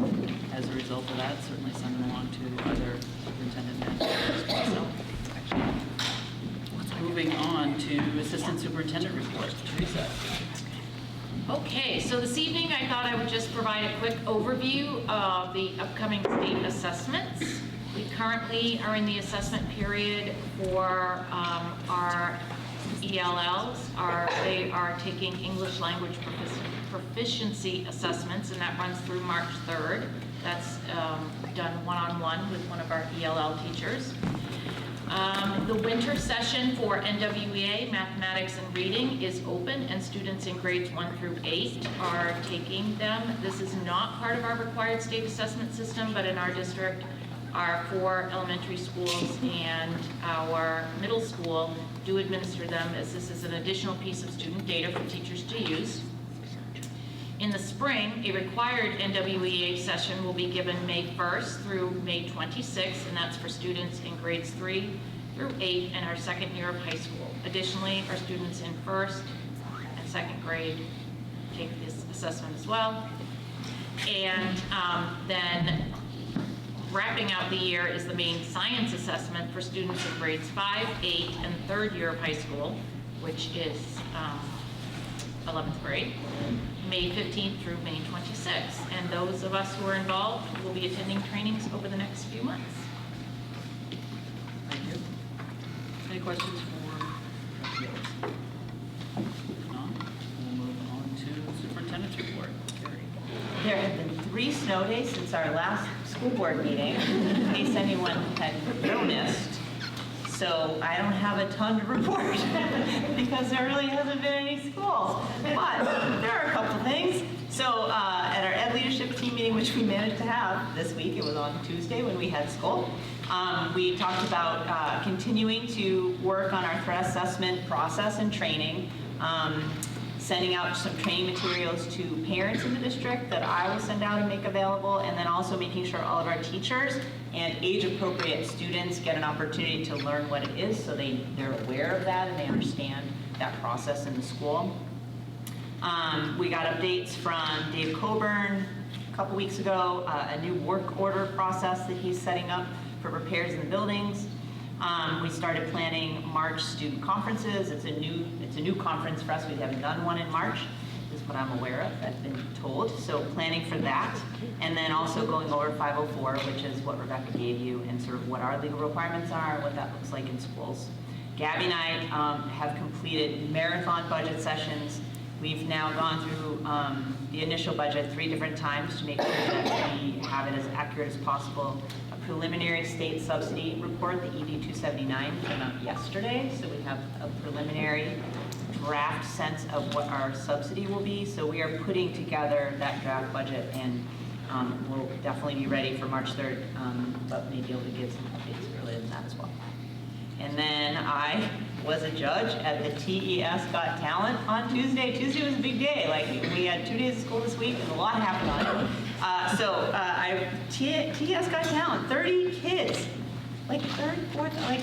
as a result of that, certainly send them along to either superintendent or myself. Moving on to assistant superintendent report. Teresa. Okay, so this evening I thought I would just provide a quick overview of the upcoming state assessments. We currently are in the assessment period for our ELLs. They are taking English language proficiency assessments, and that runs through March 3rd. That's done one-on-one with one of our ELL teachers. The winter session for NWEA, mathematics and reading, is open, and students in grades 1 through 8 are taking them. This is not part of our required state assessment system, but in our district, our 4 elementary schools and our middle school do administer them, as this is an additional piece of student data for teachers to use. In the spring, a required NWEA session will be given May 1st through May 26th, and that's for students in grades 3 through 8 and our second year of high school. Additionally, our students in first and second grade take this assessment as well. And then wrapping out the year is the main science assessment for students in grades 5, 8, and third year of high school, which is 11th grade. May 15th through May 26th. And those of us who are involved will be attending trainings over the next few months. Thank you. Any questions for holiday since our last school board meeting, in case anyone had noticed. So I don't have a ton to report because there really hasn't been any schools. But there are a couple things. So at our Ed Leadership Team meeting, which we managed to have this week, it was on Tuesday when we had school, we talked about continuing to work on our threat assessment process and training, sending out some training materials to parents in the district that I will send out and make available, and then also making sure all of our teachers and age-appropriate students get an opportunity to learn what it is so they're aware of that and they understand that process in the school. We got updates from Dave Coburn a couple weeks ago, a new work order process that he's setting up for repairs in the buildings. We started planning March student conferences. It's a new conference for us. We haven't done one in March, is what I'm aware of, I've been told. So planning for that. And then also going over 504, which is what Rebecca gave you, and sort of what our legal requirements are, what that looks like in schools. Gabby and I have completed marathon budget sessions. We've now gone through the initial budget 3 different times to make sure that we have it as accurate as possible. Preliminary state subsidy report, the ED 279, came out yesterday, so we have a preliminary draft sense of what our subsidy will be. So we are putting together that draft budget, and we'll definitely be ready for March 3rd, but may be able to give some updates earlier than that as well. And then I was a judge at the TES Got Talent on Tuesday. Tuesday was a big day. Like, we had 2 days of school this week and a lot happened on it. TES Got Talent, 30 kids. Like 3rd, 4th, like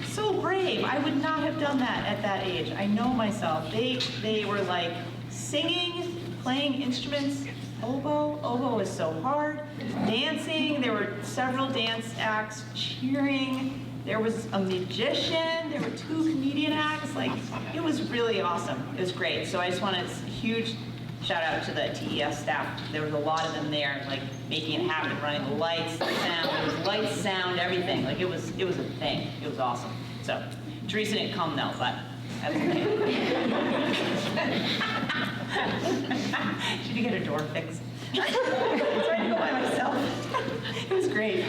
so brave. I would not have done that at that age. I know myself. They were like singing, playing instruments. Oboe is so hard. Dancing, there were several dance acts, cheering. There was a magician, there were 2 comedian acts, like, it was really awesome. It was great. So I just wanted a huge shout out to the TES staff. There was a lot of them there, like, making it happen, running the lights, the sound. It was lights, sound, everything. Like, it was a thing. It was awesome. So, Teresa didn't come though, but that's okay. She did get her door fixed. I was trying to go by myself. It was great.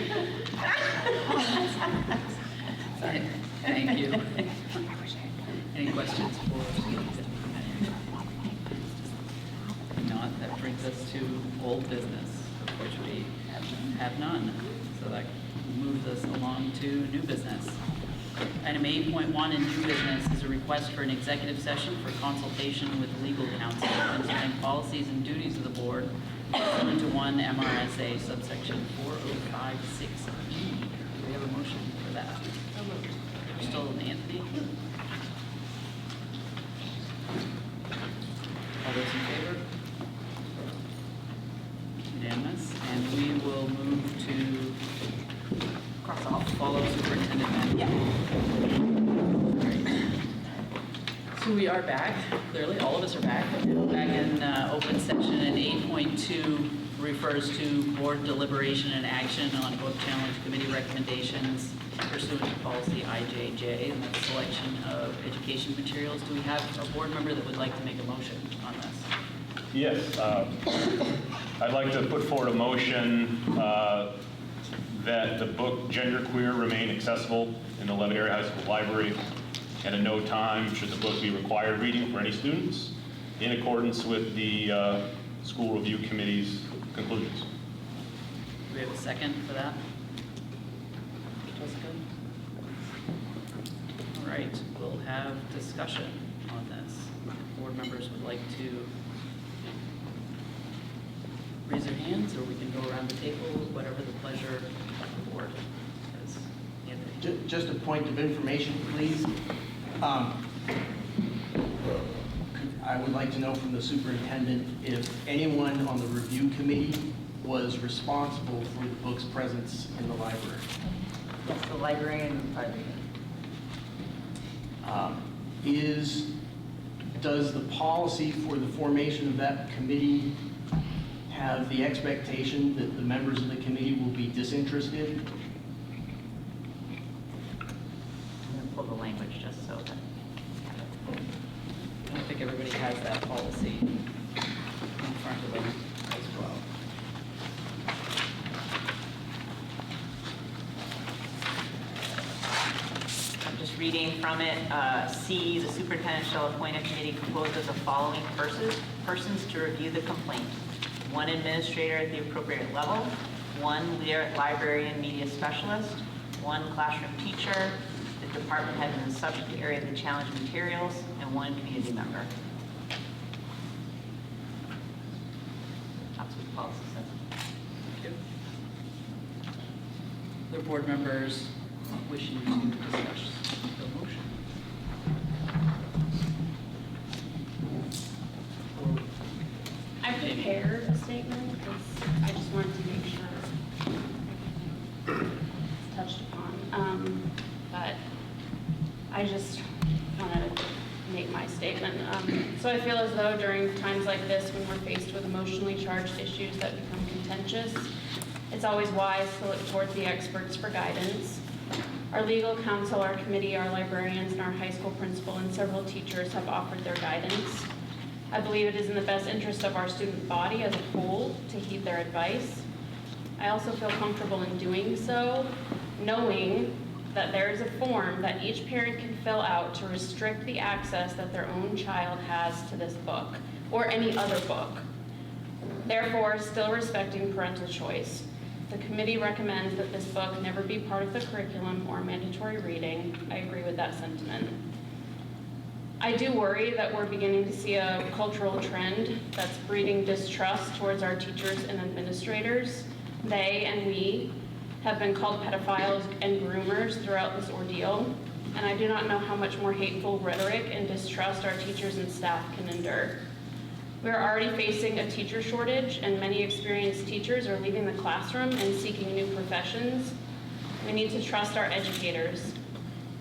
Sorry. Thank you. Any questions for If not, that brings us to old business, of which we have none. So that moves us along to new business. Item 8.1 in new business is a request for an executive session for consultation with legal counsel concerning policies and duties of the board pursuant to 1 MRSA subsection 4056E. Do we have a motion for that? Crystal and Anthony? All those in favor? Unanimous. And we will move to cross off, follow superintendent manager. Great. So we are back, clearly, all of us are back. Back in open session, and 8.2 refers to board deliberation and action on book challenge committee recommendations pursuant to policy IJJ, and that's selection of education materials. Do we have a board member that would like to make a motion on this? Yes. I'd like to put forward a motion that the book Genderqueer remain accessible in the Leavitt Area High School Library and at no time should the book be required reading for any students in accordance with the School Review Committee's conclusions. Do we have a second for that? Jessica? All right, we'll have discussion on this. If board members would like to raise their hands, or we can go around the table, whatever the pleasure of the board is. Anthony? Just a point of information, please. I would like to know from the superintendent if anyone on the review committee was responsible for the book's presence in the library. Yes, the librarian would probably Does the policy for the formation of that committee have the expectation that the members of the committee will be disinterested? I'm going to pull the language just so that. I think everybody has that policy in front of them as well. reading from it, C, the superintendent shall appoint a committee composed of the following persons to review the complaint. 1 administrator at the appropriate level, 1 librarian media specialist, 1 classroom teacher, the department head in the subject area of the challenge materials, and 1 community member. That's what the policy says. Thank you. Other board members wishing to discuss the motion? I prepared a statement because I just wanted to make sure it's touched upon. But I just wanted to make my statement. So I feel as though during times like this, when we're faced with emotionally charged issues that become contentious, it's always wise to look towards the experts for guidance. Our legal counsel, our committee, our librarians, and our high school principal and several teachers have offered their guidance. I believe it is in the best interest of our student body as a whole to heed their advice. I also feel comfortable in doing so, knowing that there is a form that each parent can fill out to restrict the access that their own child has to this book or any other book. Therefore, still respecting parental choice. The committee recommends that this book never be part of the curriculum or mandatory reading. I agree with that sentiment. I do worry that we're beginning to see a cultural trend that's breeding distrust towards our teachers and administrators. They and we have been called pedophiles and groomers throughout this ordeal, and I do not know how much more hateful rhetoric and distrust our teachers and staff can endure. We are already facing a teacher shortage, and many experienced teachers are leaving the classroom and seeking new professions. We need to trust our educators.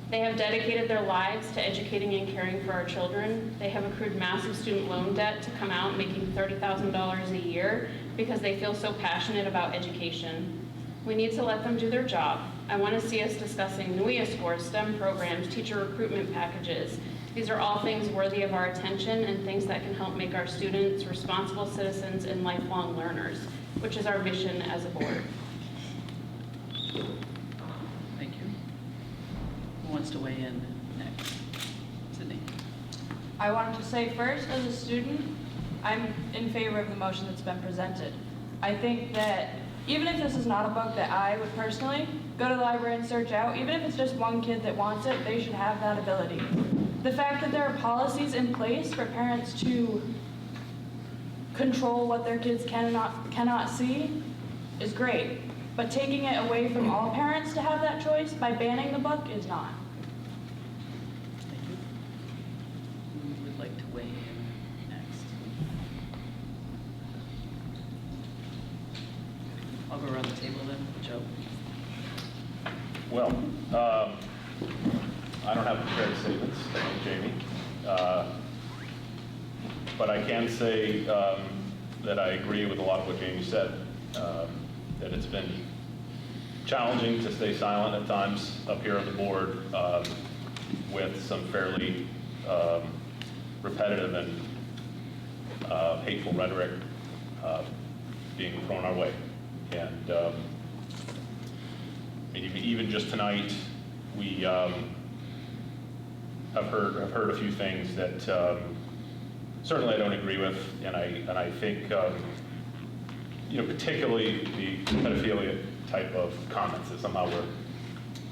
They have dedicated their lives to educating and caring for our children. They have accrued massive student loan debt to come out making $30,000 a year because they feel so passionate about education. We need to let them do their job. I want to see us discussing NUIA scores, STEM programs, teacher recruitment packages. These are all things worthy of our attention and things that can help make our students responsible citizens and lifelong learners, which is our mission as a board. Thank you. Who wants to weigh in next? Sydney. I wanted to say first, as a student, I'm in favor of the motion that's been presented. I think that even if this is not a book that I would personally go to the library and search out, even if it's just one kid that wants it, they should have that ability. The fact that there are policies in place for parents to control what their kids cannot see is great. But taking it away from all parents to have that choice by banning the book is not. Thank you. Who would like to weigh in next? I'll go around the table then. Joe. Well, I don't have prepared statements, Jamie, but I can say that I agree with a lot of what Jamie said, that it's been challenging to stay silent at times up here on the board with some fairly repetitive and hateful rhetoric being thrown our way. And even just tonight, we I've heard a few things that certainly I don't agree with, and I think particularly the pedophilia type of comments that somehow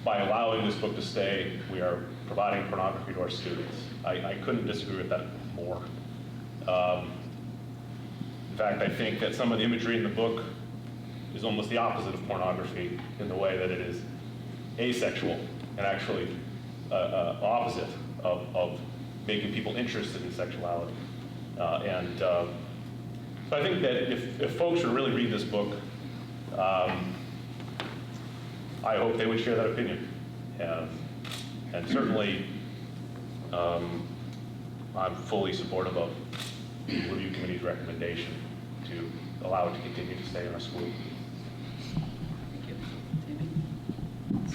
by allowing this book to stay, we are providing pornography to our students. I couldn't disagree with that more. In fact, I think that some of the imagery in the book is almost the opposite of pornography in the way that it is asexual and actually opposite of making people interested in sexuality. So I think that if folks would really read this book, I hope they would share that opinion. And certainly, I'm fully supportive of the review committee's recommendation to allow it to continue to stay in our school. Thank you. Tammy?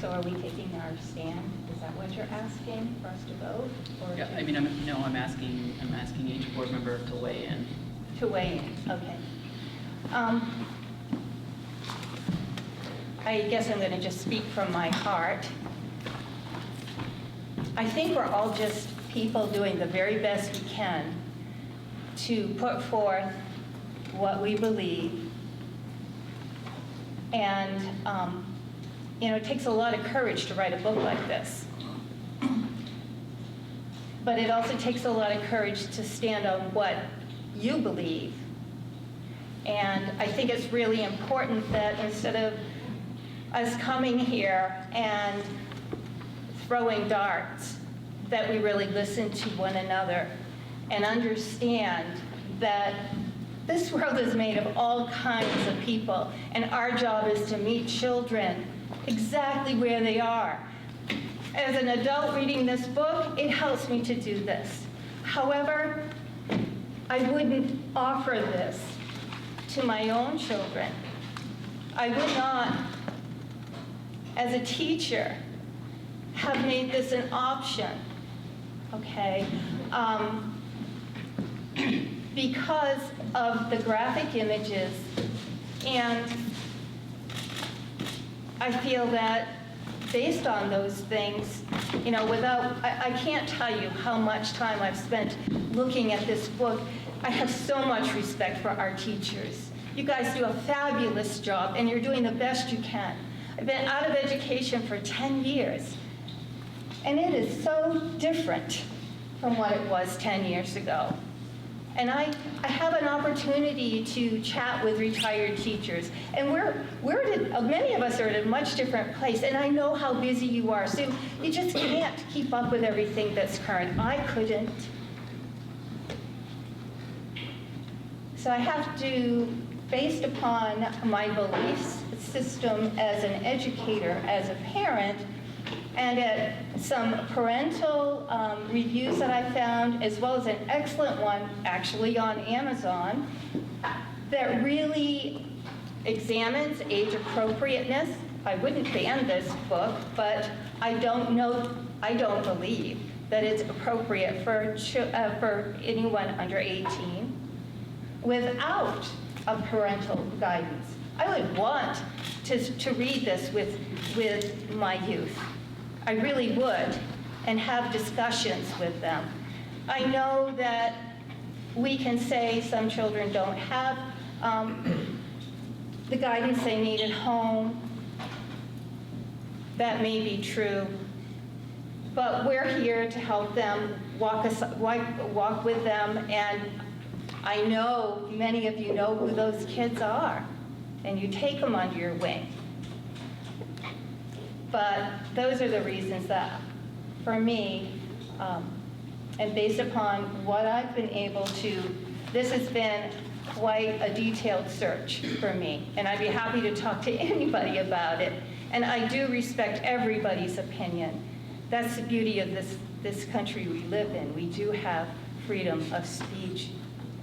So are we taking our stand? Is that what you're asking for us to vote? Or Yeah, to, I mean, I'm asking each board member to weigh in. to weigh in? Okay. I guess I'm going to just speak from my heart. I think we're all just people doing the very best we can to put forth what we believe. And, it takes a lot of courage to write a book like this. But it also takes a lot of courage to stand on what you believe. And I think it's really important that instead of us coming here and throwing darts, that we really listen to one another and understand that this world is made of all kinds of people, and our job is to meet children exactly where they are. As an adult reading this book, it helps me to do this. However, I wouldn't offer this to my own children. I would not, as a teacher, have made this an option, okay? Because of the graphic images, and I feel that based on those things, I can't tell you how much time I've spent looking at this book. I have so much respect for our teachers. You guys do a fabulous job, and you're doing the best you can. I've been out of education for 10 years, and it is so different from what it was 10 years ago. And I have an opportunity to chat with retired teachers, and many of us are at a much different place, and I know how busy you are, so you just can't keep up with everything that's current. I couldn't. So I have to, based upon my beliefs system as an educator, as a parent, and at some parental reviews that I found, as well as an excellent one actually on Amazon, that really examines age appropriateness. I wouldn't ban this book, but I don't believe that it's appropriate for anyone under 18 without a parental guidance. I would want to read this with my youth. I really would, and have discussions with them. I know that we can say some children don't have the guidance they need at home. That may be true, but we're here to help them, walk with them, and I know many of you know who those kids are, and you take them under your wing. But those are the reasons that, for me, and based upon what I've been able to, this has been quite a detailed search for me, and I'd be happy to talk to anybody about it. And I do respect everybody's opinion. That's the beauty of this country we live in. We do have freedom of speech,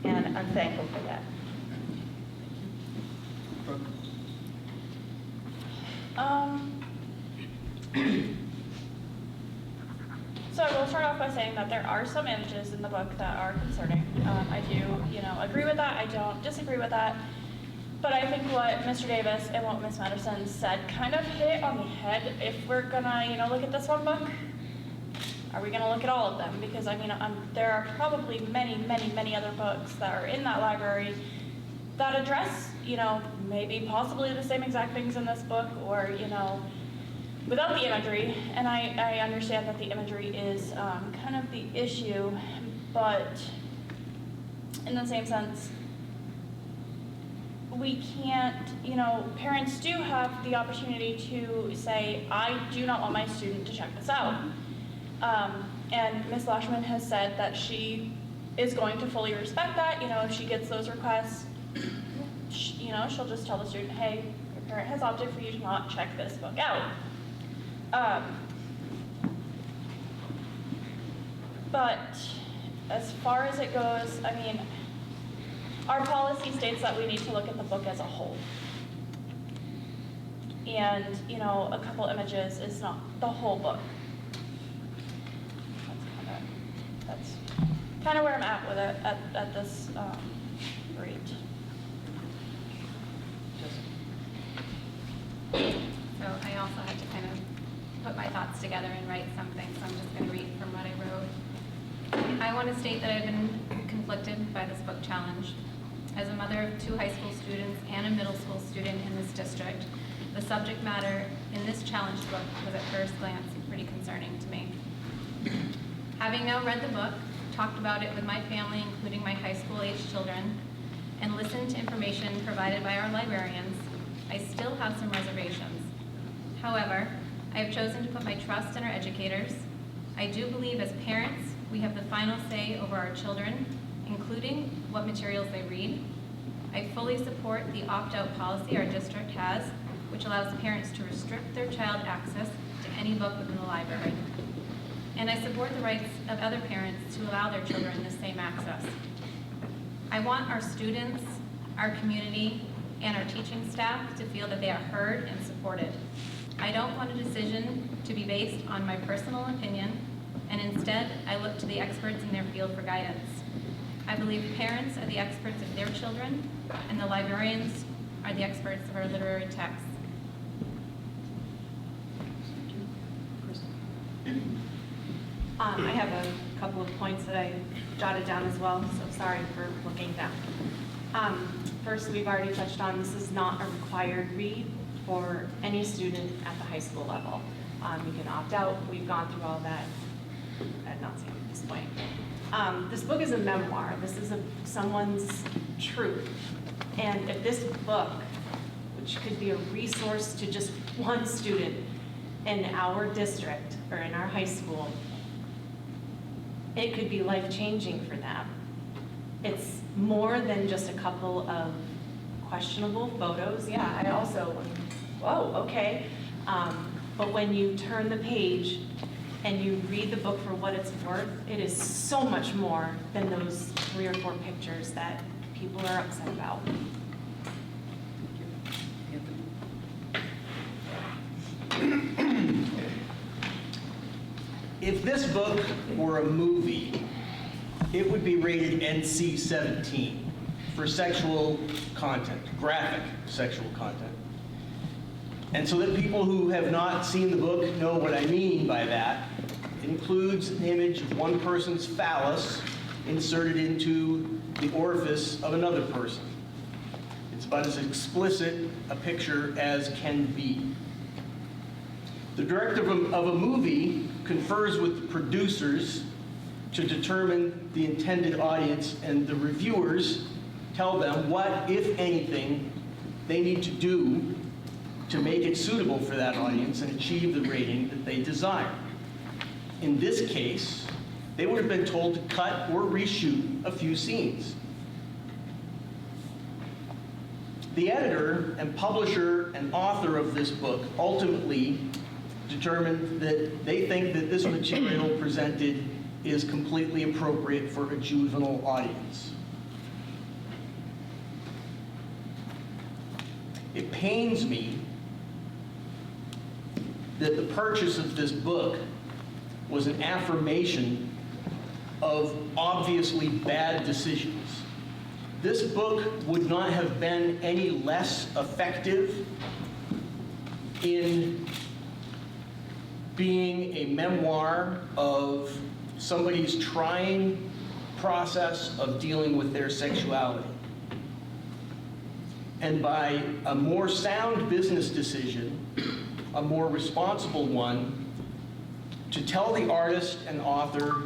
and I'm thankful for that. So I will start off by saying that there are some images in the book that are concerning. I do, agree with that. I don't disagree with that. But I think what Mr. Davis and what Ms. Madison said kind of hit on the head. If we're gonna, look at this one book, are we gonna look at all of them? Because there are probably many, many, many other books that are in that library that address, maybe possibly the same exact things in this book, or, without the imagery. And I understand that the imagery is kind of the issue, but in the same sense, we can't, parents do have the opportunity to say, I do not want my student to check this out. And Ms. Lashman has said that she is going to fully respect that. If she gets those requests, she'll just tell the student, hey, your parent has opted for you to not check this book out. But as far as it goes, our policy states that we need to look at the book as a whole. And, a couple images is not the whole book. That's kind of where I'm at with it at this rate. So I also had to kind of put my thoughts thoughts together and write something, so I'm just going to read from what I wrote. I want to state that I've been conflicted by this book challenge. As a mother of 2 high school students and a middle school student in this district, the subject matter in this challenge book was at first glance pretty concerning to me. Having now read the book, talked about it with my family, including my high school age children, and listened to information provided by our librarians, I still have some reservations. However, I have chosen to put my trust in our educators. I do believe as parents, we have the final say over our children, including what materials they read. I fully support the opt-out policy our district has, which allows parents to restrict their child access to any book within the library. And I support the rights of other parents to allow their children the same access. I want our students, our community, and our teaching staff to feel that they are heard and supported. I don't want a decision to be based on my personal opinion, and instead, I look to the experts in their field for guidance. I believe parents are the experts of their children, and the librarians are the experts of our literary texts. I have a couple of points that I jotted down as well, so sorry for looking down. First, we've already touched on, this is not a required read for any student at the high school level. You can opt out. We've gone through all that ad nauseam at this point. This book is a memoir. This is someone's truth. And if this book, which could be a resource to just one student in our district or in our high school, it could be life-changing for them. It's more than just a couple of questionable photos. Yeah, I also, whoa, okay. But when you turn the page and you read the book for what it's worth, it is so much more than those 3 or 4 pictures that people are upset about. If this book were a movie, it would be rated NC-17 for sexual content, graphic sexual content. And so that people who have not seen the book know what I mean by that, it includes an image of one person's phallus inserted into the orifice of another person. It's about as explicit a picture as can be. The director of a movie confers with the producers to determine the intended audience, and the reviewers tell them what, if anything, they need to do to make it suitable for that audience and achieve the rating that they desire. In this case, they would have been told to cut or reshoot a few scenes. The editor and publisher and author of this book ultimately determined that they think that this material presented is completely appropriate for a juvenile audience. It pains me that the purchase of this book was an affirmation of obviously bad decisions. This book would not have been any less effective in being a memoir of somebody's trying process of dealing with their sexuality. And by a more sound business decision, a more responsible one, to tell the artist and author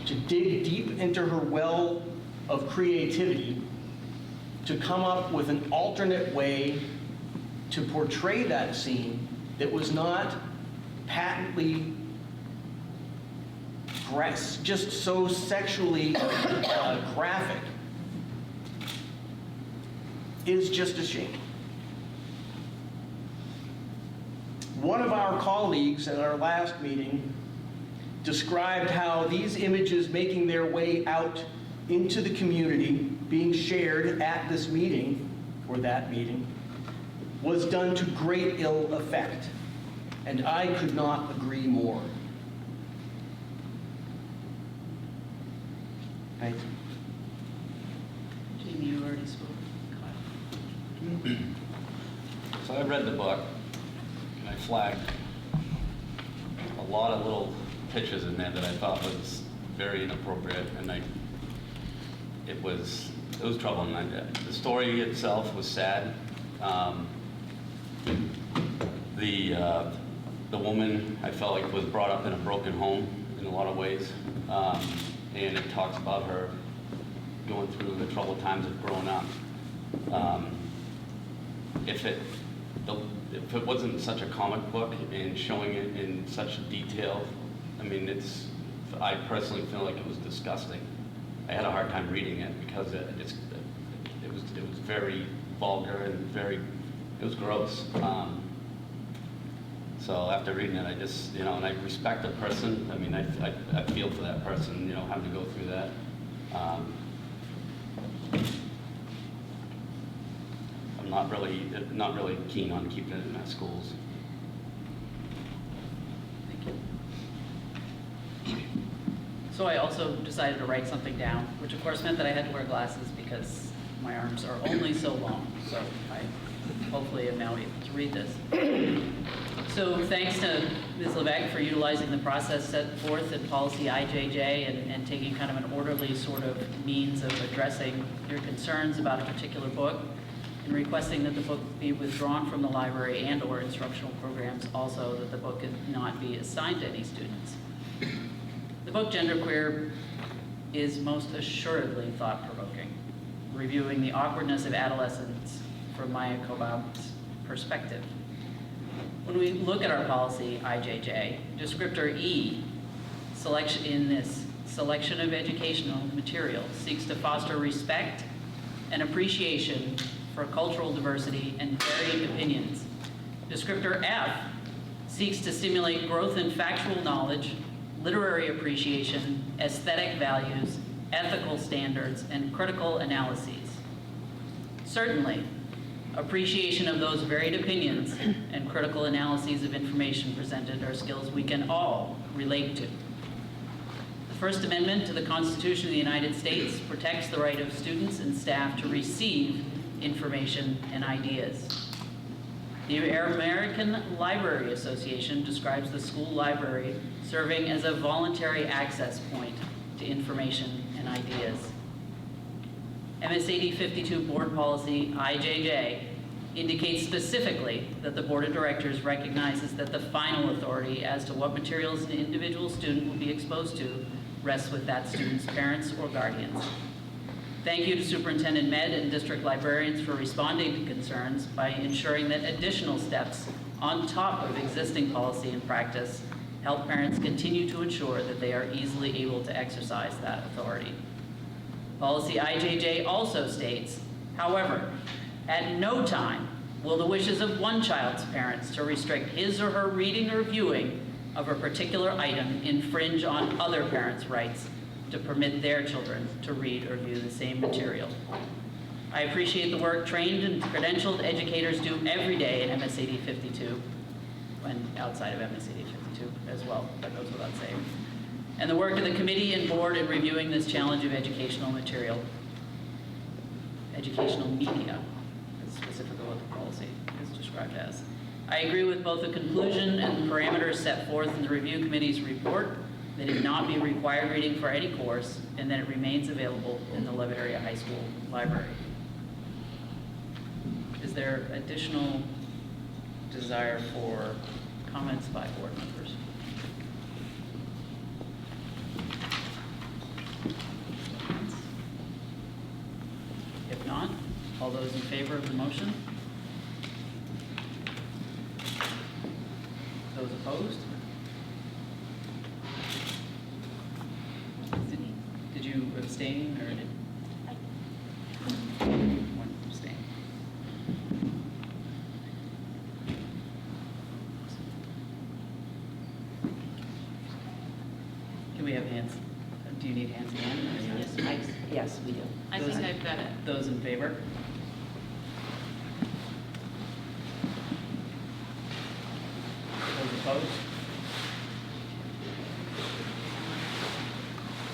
to dig deep into her well of creativity, to come up with an alternate way to portray that scene that was not patently just so sexually graphic, is just a shame. One of our colleagues at our last meeting described how these images making their way out into the community, being shared at this meeting, or that meeting, was done to great ill effect. And I could not agree more. Thank you. Jamie, you already spoke. So I read the book, and I flagged a lot of little pictures in there that I thought was very inappropriate, and it was troubling. The story itself was sad. The woman, I felt like, was brought up in a broken home in a lot of ways, and it talks about her going through the troubled times of growing up. If it wasn't such a comic book and showing it in such detail, I mean, I personally feel like it was disgusting. I had a hard time reading it because it was very vulgar and it was gross. So after reading it, I just, and I respect the person. I mean, I feel for that person, having to go through that. I'm not really keen on keeping it in our schools. So I also decided to write something down, which of course meant that I had to wear glasses because my arms are only so long. So I hopefully am now able to read this. So thanks to Ms. Levesque for utilizing the process set forth in policy IJJ and taking kind of an orderly sort of means of addressing your concerns about a particular book, and requesting that the book be withdrawn from the library and/or instructional programs, also that the book not be assigned to any students. The book Genderqueer is most assuredly thought-provoking, reviewing the awkwardness of adolescence from Maya Kobab's perspective. When we look at our policy IJJ, descriptor E, in this selection of educational material, seeks to foster respect and appreciation for cultural diversity and varied opinions. Descriptor F seeks to stimulate growth in factual knowledge, literary appreciation, aesthetic values, ethical standards, and critical analyses. Certainly, appreciation of those varied opinions and critical analyses of information presented are skills we can all relate to. The First Amendment to the Constitution of the United States protects the right of students and staff to receive information and ideas. The American Library Association describes the school library serving as a voluntary access point to information and ideas. MSAD 52 Board Policy IJJ indicates specifically that the Board of Directors recognizes that the final authority as to what materials an individual student will be exposed to rests with that student's parents or guardians. Thank you to Superintendent Med and district librarians for responding to concerns by ensuring that additional steps on top of existing policy and practice help parents continue to ensure that they are easily able to exercise that authority. Policy IJJ also states, however, at no time will the wishes of one child's parents to restrict his or her reading or viewing of a particular item infringe on other parents' rights to permit their children to read or view the same material. I appreciate the work trained and credentialed educators do every day at MSAD 52, and outside of MSAD 52 as well, that goes without saying, and the work of the committee and board in reviewing this challenge of educational material, educational media, is specifically what the policy is described as. I agree with both the conclusion and the parameters set forth in the review committee's report, that it not be required reading for any course, and that it remains available in the Leavitt Area High School Library. Is there additional desire for comments by board members? If not, all those in favor of the motion? Those opposed? Did you abstain or did? One abstain. Can we have hands? Do you need hands again? Yes, we do. I think I've got it. Those in favor? Those opposed?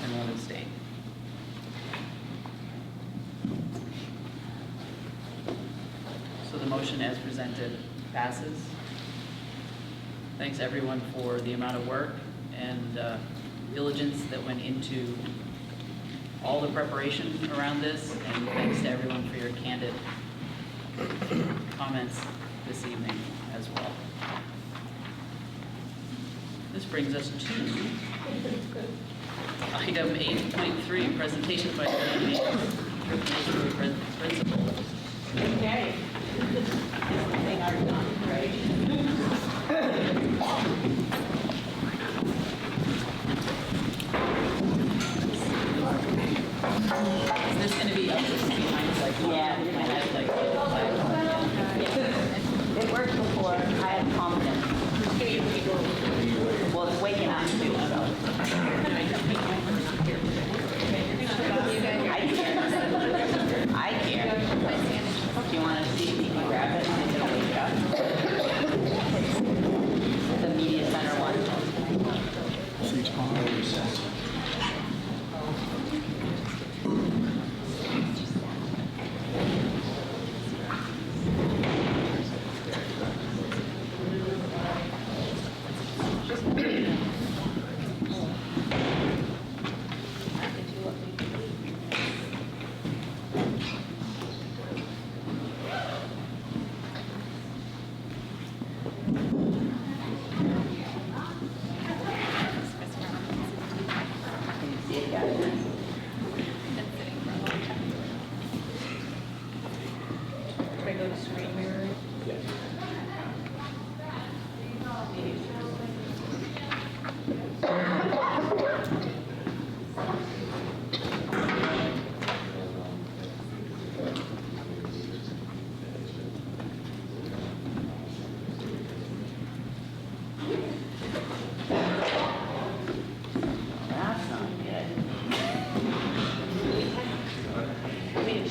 And one abstain. So the motion as presented passes. Thanks everyone for the amount of work and diligence that went into all the preparation around this, and thanks to everyone for your candid comments this evening as well. This brings us to item 8.3, presentation by the principal. Okay. They are done, right? Is this going to be up behind like yeah, it worked before. I have confidence. Well, it's waking up too, so. I care. Do you want to see if you can grab it and it'll wake up? The media center one.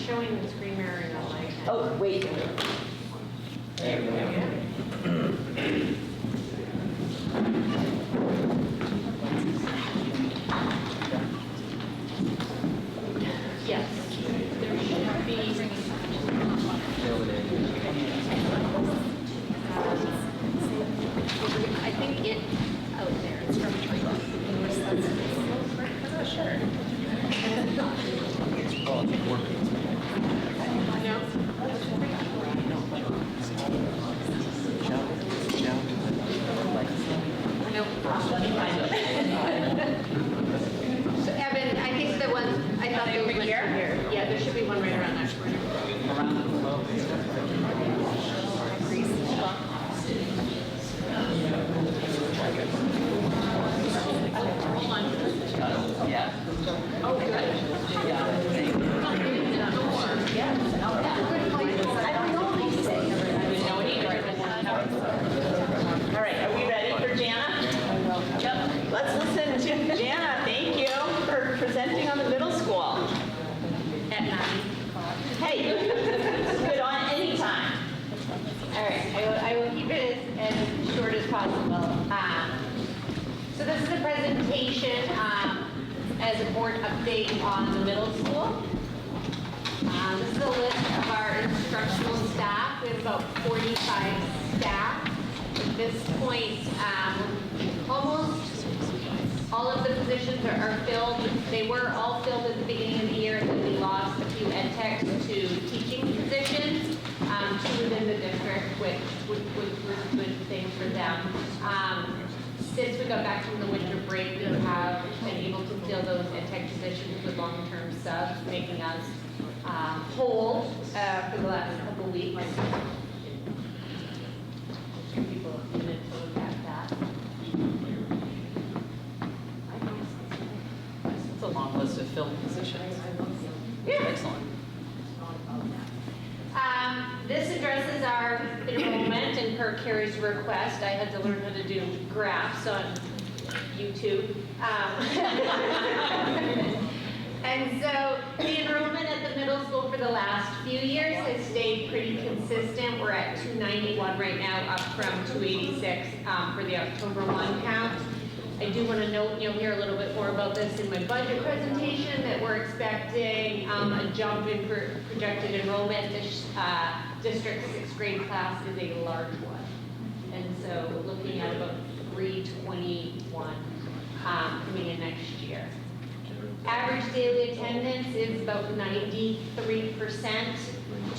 Showing the screen mirror and all like that. Oh, wait. There we go. Yes, there should be. I think it out there. It's from China. Sure. So Evan, I think the ones, I thought they were here. Yeah, there should be one right around that corner. Hold on. Yeah. Oh, good. I don't know what he's saying. All right, are we ready for Jana? Yep. Let's listen to Jana. Thank you for presenting on the middle school. At 9. Hey, good on any time. All right, I will keep it as short as possible. So this is a presentation as a board update on the middle school. This is a list of our instructional staff. We have about 45 staff. At this point, almost all of the positions are filled. They were all filled at the beginning of the year, and then we lost a few ed techs to teaching positions, two within the district, which was a good thing for them. Since we got back from the winter break, we have been able to fill those ed tech positions with long-term subs, making us whole for the last couple of weeks. People have been to look at that. It's a long list of filled positions. Yeah. Excellent. This addresses our enrollment, and per Carrie's request, I had to learn how to do graphs on YouTube. And so the enrollment at the middle school for the last few years has stayed pretty consistent. We're at 291 right now, up from 286 for the October 1 count. I do want to note, and you'll hear a little bit more about this in my budget presentation, that we're expecting a jump in projected enrollment. This district 6th grade class is a large one. and so looking at about 321 coming in next year. Average daily attendance is about 93%.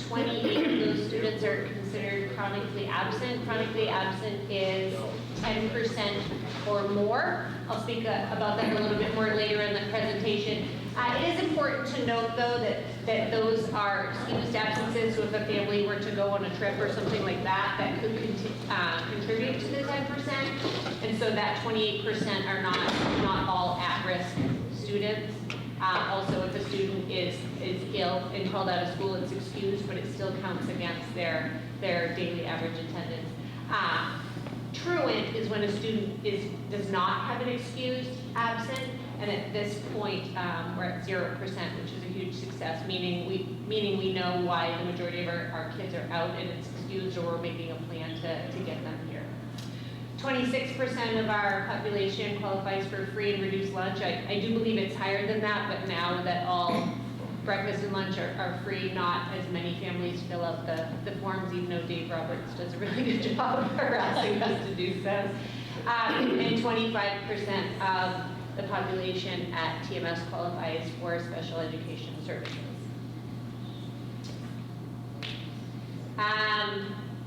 28 of those students are considered chronically absent. Chronically absent is 10% or more. I'll speak about that a little bit more later in the presentation. It is important to note, though, that those are excused absences, so if a family were to go on a trip or something like that, that could contribute to the 10%. And so that 28% are not all at-risk students. Also, if a student is ill and called out of school, it's excused, but it still counts against their daily average attendance. Truant is when a student does not have an excused absent, and at this point, we're at 0%, which is a huge success, meaning we know why the majority of our kids are out and it's excused, or we're making a plan to get them here. 26% of our population qualifies for free and reduced lunch. I do believe it's higher than that, but now that all breakfast and lunch are free, not as many families fill out the forms, even though Dave Roberts does a really good job of harassing us to do so. And 25% of the population at TMS qualifies for special education services.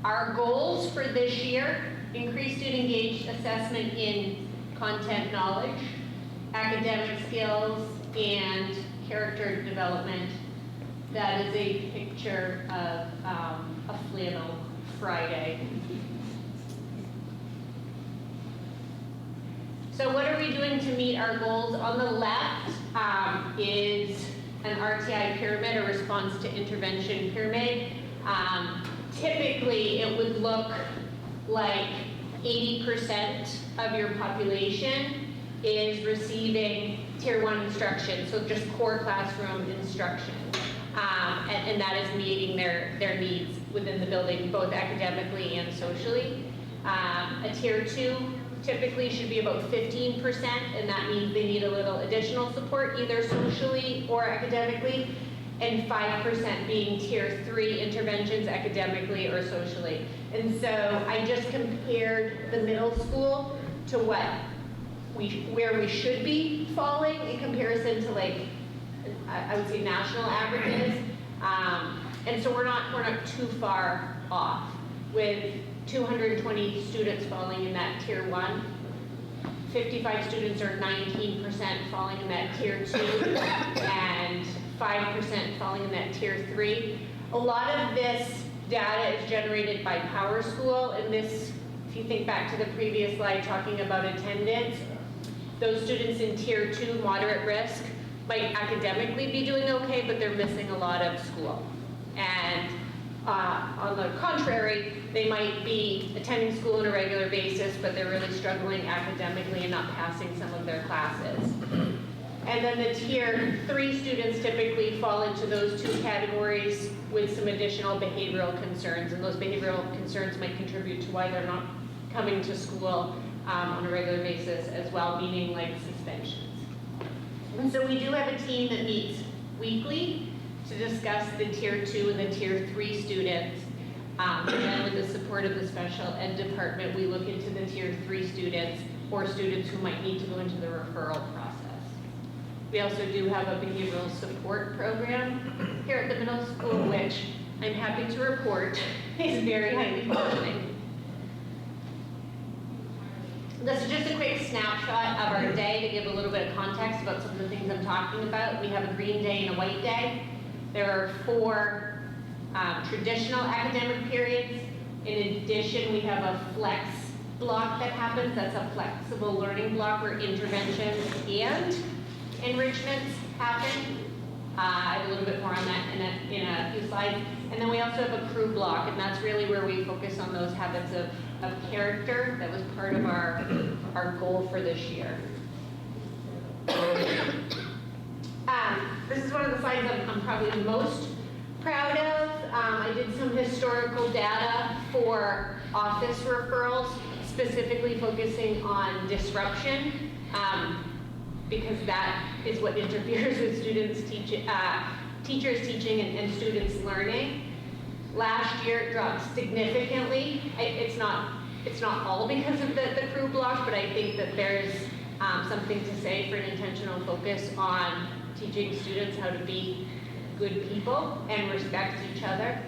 Our goals for this year: increase student engaged assessment in content knowledge, academic skills, and character development. That is a picture of a flannel Friday. So what are we doing to meet our goals? On the left is an RTI pyramid, a response to intervention pyramid. Typically, it would look like 80% of your population is receiving Tier 1 instruction, so just core classroom instruction. And that is meeting their needs within the building, both academically and socially. A Tier 2 typically should be about 15%, and that means they need a little additional support, either socially or academically, and 5% being Tier 3 interventions academically or socially. And so I just compared the middle school to where we should be falling in comparison to, like, I would say national averages. And so we're not too far off, with 220 students falling in that Tier 1. 55 students, or 19%, falling in that Tier 2, and 5% falling in that Tier 3. A lot of this data is generated by PowerSchool, and this, if you think back to the previous slide talking about attendance, those students in Tier 2, moderate risk, might academically be doing okay, but they're missing a lot of school. And on the contrary, they might be attending school on a regular basis, but they're really struggling academically and not passing some of their classes. And then the Tier 3 students typically fall into those two categories with some additional behavioral concerns, and those behavioral concerns might contribute to why they're not coming to school on a regular basis as well, meaning like suspensions. And so we do have a team that meets weekly to discuss the Tier 2 and the Tier 3 students. And then with the support of the special ed department, we look into the Tier 3 students, or students who might need to go into the referral process. We also do have a behavioral support program here at the middle school, which I'm happy to report is very highly functioning. This is just a quick snapshot of our day to give a little bit of context about some of the things I'm talking about. We have a green day and a white day. There are 4 traditional academic periods. In addition, we have a flex block that happens. That's a flexible learning block where interventions and enrichments happen. I have a little bit more on that in a few slides. And then we also have a crew block, and that's really where we focus on those habits of character. That was part of our goal for this year. This is one of the slides I'm probably the most proud of. I did some historical data for office referrals, specifically focusing on disruption, because that is what interferes with students teachers teaching and students learning. Last year it dropped significantly. It's not it's not all because of the crew block, but I think that there's something to say for an intentional focus on teaching students how to be good people and respect each other.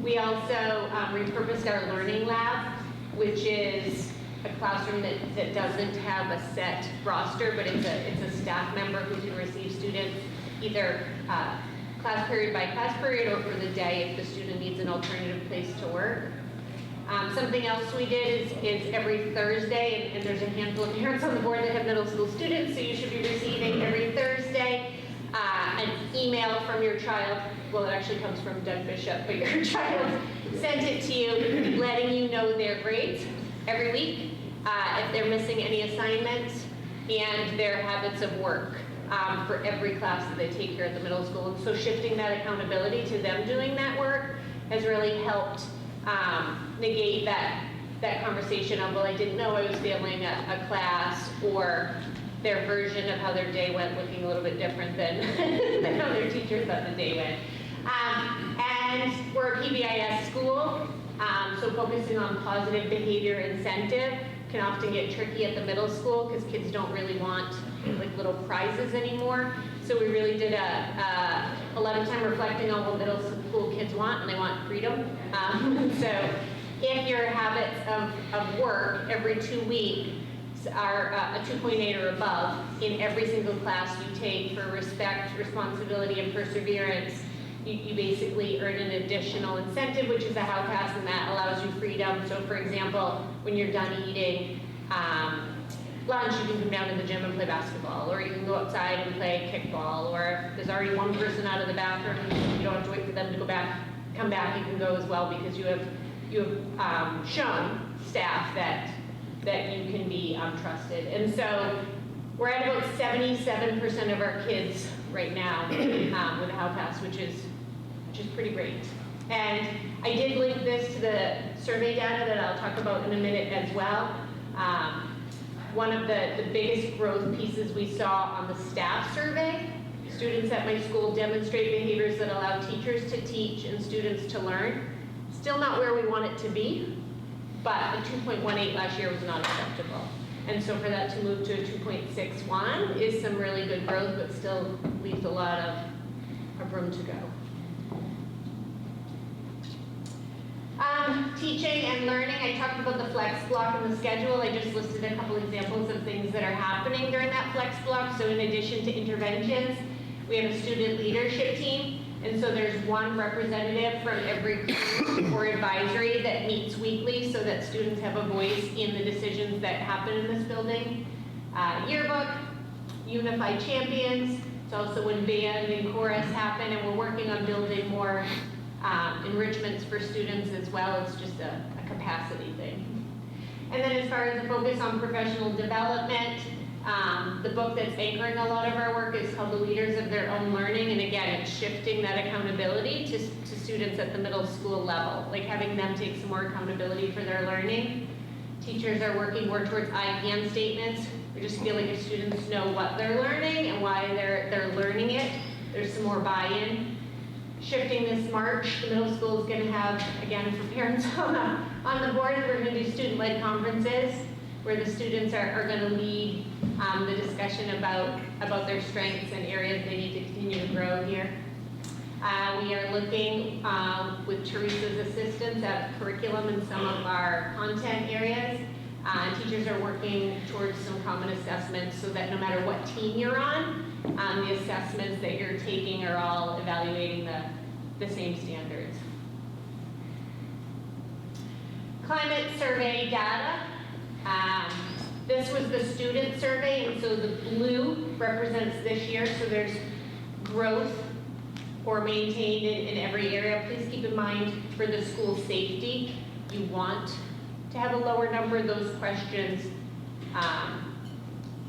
We also repurposed our learning lab, which is a classroom that doesn't have a set roster, but it's a staff member who can receive students either class period by class period or for the day if the student needs an alternative place to work. Something else we did is every Thursday, and there's a handful of parents on the board that have middle school students, so you should be receiving every Thursday an email from your child. Well, it actually comes from Doug Bishop, but your child sent it to you letting you know their grades every week, if they're missing any assignments, and their habits of work for every class that they take here at the middle school. And so shifting that accountability to them doing that work has really helped negate that conversation of, well, I didn't know I was failing a class, or their version of how their day went looking a little bit different than, than how their teacher thought the day went. And we're a PBIS school, so focusing on positive behavior incentive can often get tricky at the middle school because kids don't really want like little prizes anymore. So we really did a lot of time reflecting on what middle school kids want, and they want freedom. So if your habits of work every 2 weeks are a 2.8 or above in every single class you take for respect, responsibility, and perseverance, you basically earn an additional incentive, which is a how pass, and that allows you freedom. So for example, when you're done eating lunch, you can come down to the gym and play basketball, or you can go outside and play kickball, or if there's already one person out of the bathroom, you don't have to wait for them to come back, you can go as well, because you have shown staff that you can be trusted. And so we're at about 77% of our kids right now with a How Pass, which is pretty great. And I did link this to the survey data that I'll talk about in a minute as well. One of the biggest growth pieces we saw on the staff survey, students at my school demonstrate behaviors that allow teachers to teach and students to learn. Still not where we want it to be, but a 2.18 last year was not acceptable. And so for that to move to a 2.61 is some really good growth, but still leaves a lot of room to go. Teaching and learning, I talked about the flex block in the schedule. I just listed a couple examples of things that are happening during that flex block. So in addition to interventions, we have a student leadership team. And so there's one representative from every group or advisory that meets weekly so that students have a voice in the decisions that happen in this building. Yearbook, Unified Champions. It's also when band and chorus happen, and we're working on building more enrichments for students as well. It's just a capacity thing. And then as far as the focus on professional development, the book that's anchoring a lot of our work is called The Leaders of Their Own Learning, and again, it's shifting that accountability to students at the middle school level, like having them take some more accountability for their learning. Teachers are working more towards I can statements. We just feel like if students know what they're learning and why they're learning it, there's some more buy-in. Shifting this March, the middle school is going to have, again, for parents on the board, we're going to do student-led conferences where the students are going to lead the discussion about their strengths and areas they need to continue to grow here. We are looking with Teresa's assistance at curriculum in some of our content areas. Teachers are working towards some common assessments so that no matter what team you're on, the assessments that you're taking are all evaluating the same standards. Climate survey data. This was the student survey, and so the blue represents this year, so there's growth or maintained in every area. Please keep in mind for the school safety, you want to have a lower number. Those questions, I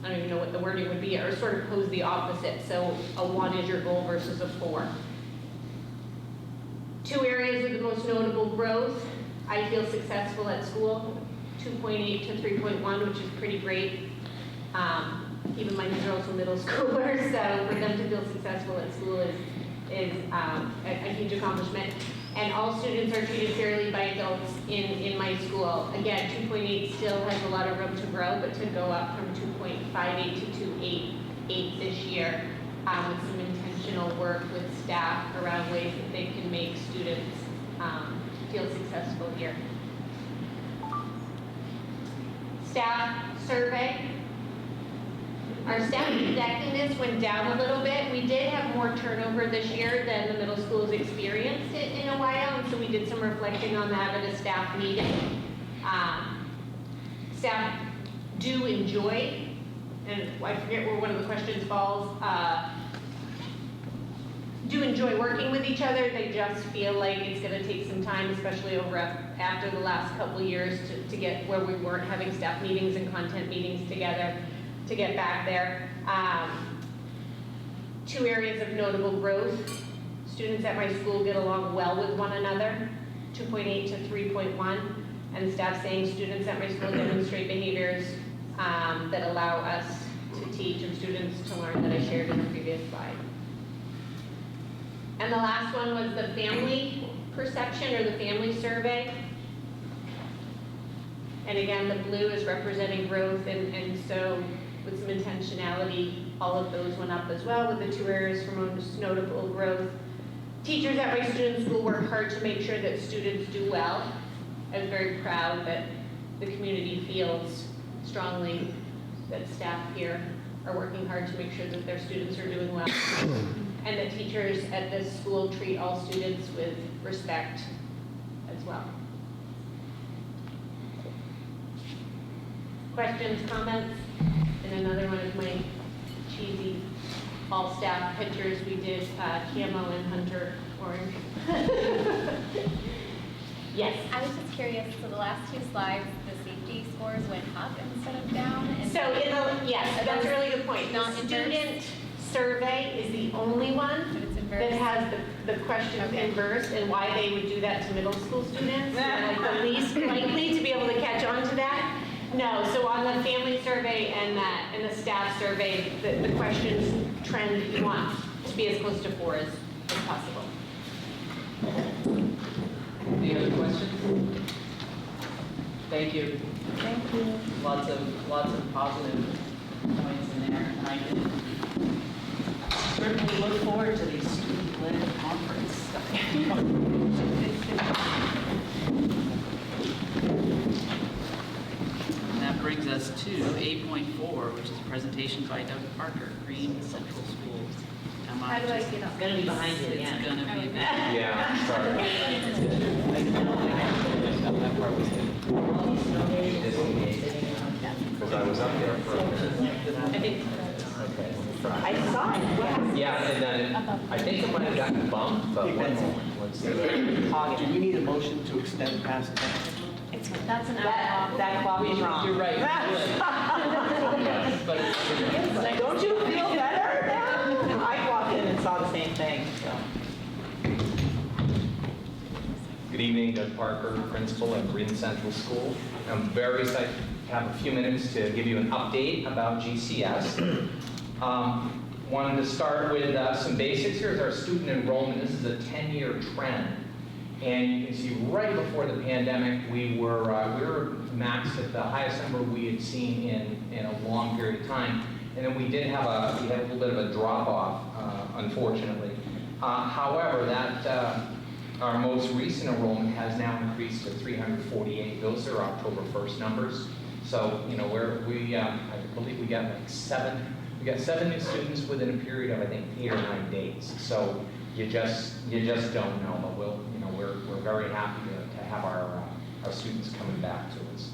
don't even know what the wording would be, or sort of pose the opposite. So a 1 is your goal versus a 4. 2 areas with the most notable growth. I feel successful at school, 2.8 to 3.1, which is pretty great. Keep in mind these are also middle schoolers, so for them to feel successful at school is a huge accomplishment. And all students are treated fairly by adults in my school. Again, 2.8 still has a lot of room to grow, but to go up from 2.58 to 2.88 this year with some intentional work with staff around ways that they can make students feel successful here. Staff survey. Our staff effectiveness went down a little bit. We did have more turnover this year than the middle schools experienced it in a while, and so we did some reflecting on that at a staff meeting. Staff do enjoy, and I forget where one of the questions falls, do enjoy working with each other. They just feel like it's going to take some time, especially after the last couple of years, to get where we weren't having staff meetings and content meetings together, to get back there. 2 areas of notable growth. Students at my school get along well with one another, 2.8 to 3.1. And staff saying students at my school demonstrate behaviors that allow us to teach and students to learn, that I shared in a previous slide. And the last one was the family perception or the family survey. And again, the blue is representing growth, and so with some intentionality, all of those went up as well, with the 2 areas for most notable growth. Teachers at my student school work hard to make sure that students do well. I was very proud that the community feels strongly that staff here are working hard to make sure that their students are doing well. And that teachers at this school treat all students with respect as well. Questions, comments? And another one of my cheesy all-staff pictures. We did camo and hunter orange. Yes? I was just curious, so the last 2 slides, the safety scores went up instead of down? And So, yes, that's a really good point. Not The student survey is the only one that has the questions inverse, and why they would do that to middle school students. They're like the least likely to be able to catch on to that. No, so on the family survey and the staff survey, the questions trend, you want to be as close to 4 as possible. Any other questions? Thank you. Thank you. Lots of positive points in there. And I can certainly look forward to the student-led conference. And that brings us to 8.4, which is a presentation by Doug Parker, Green Central School. How do I get up? It's gonna be behind you again. It's gonna be. Yeah, sorry. Because I was up there for I saw it. Yeah, and then I think it might have gotten bumped, but one moment. Let's see. Do we need a motion to extend past 10? That's an that clock is wrong. You're right. But Don't you feel better now? I walked in and saw the same thing, so. Good evening, Doug Parker, principal at Green Central School. I'm very excited to have a few minutes to give you an update about GCS. Wanted to start with some basics. Here's our student enrollment. This is a 10-year trend. And you can see right before the pandemic, we were maxed at the highest number we had seen in a long period of time. And then we had a little bit of a drop off, unfortunately. However, our most recent enrollment has now increased to 348. Those are October 1st numbers. So, you know, I believe we got like 7 new students within a period of, I think, 8 or 9 days. So you just don't know, but we're very happy to have our students coming back to us.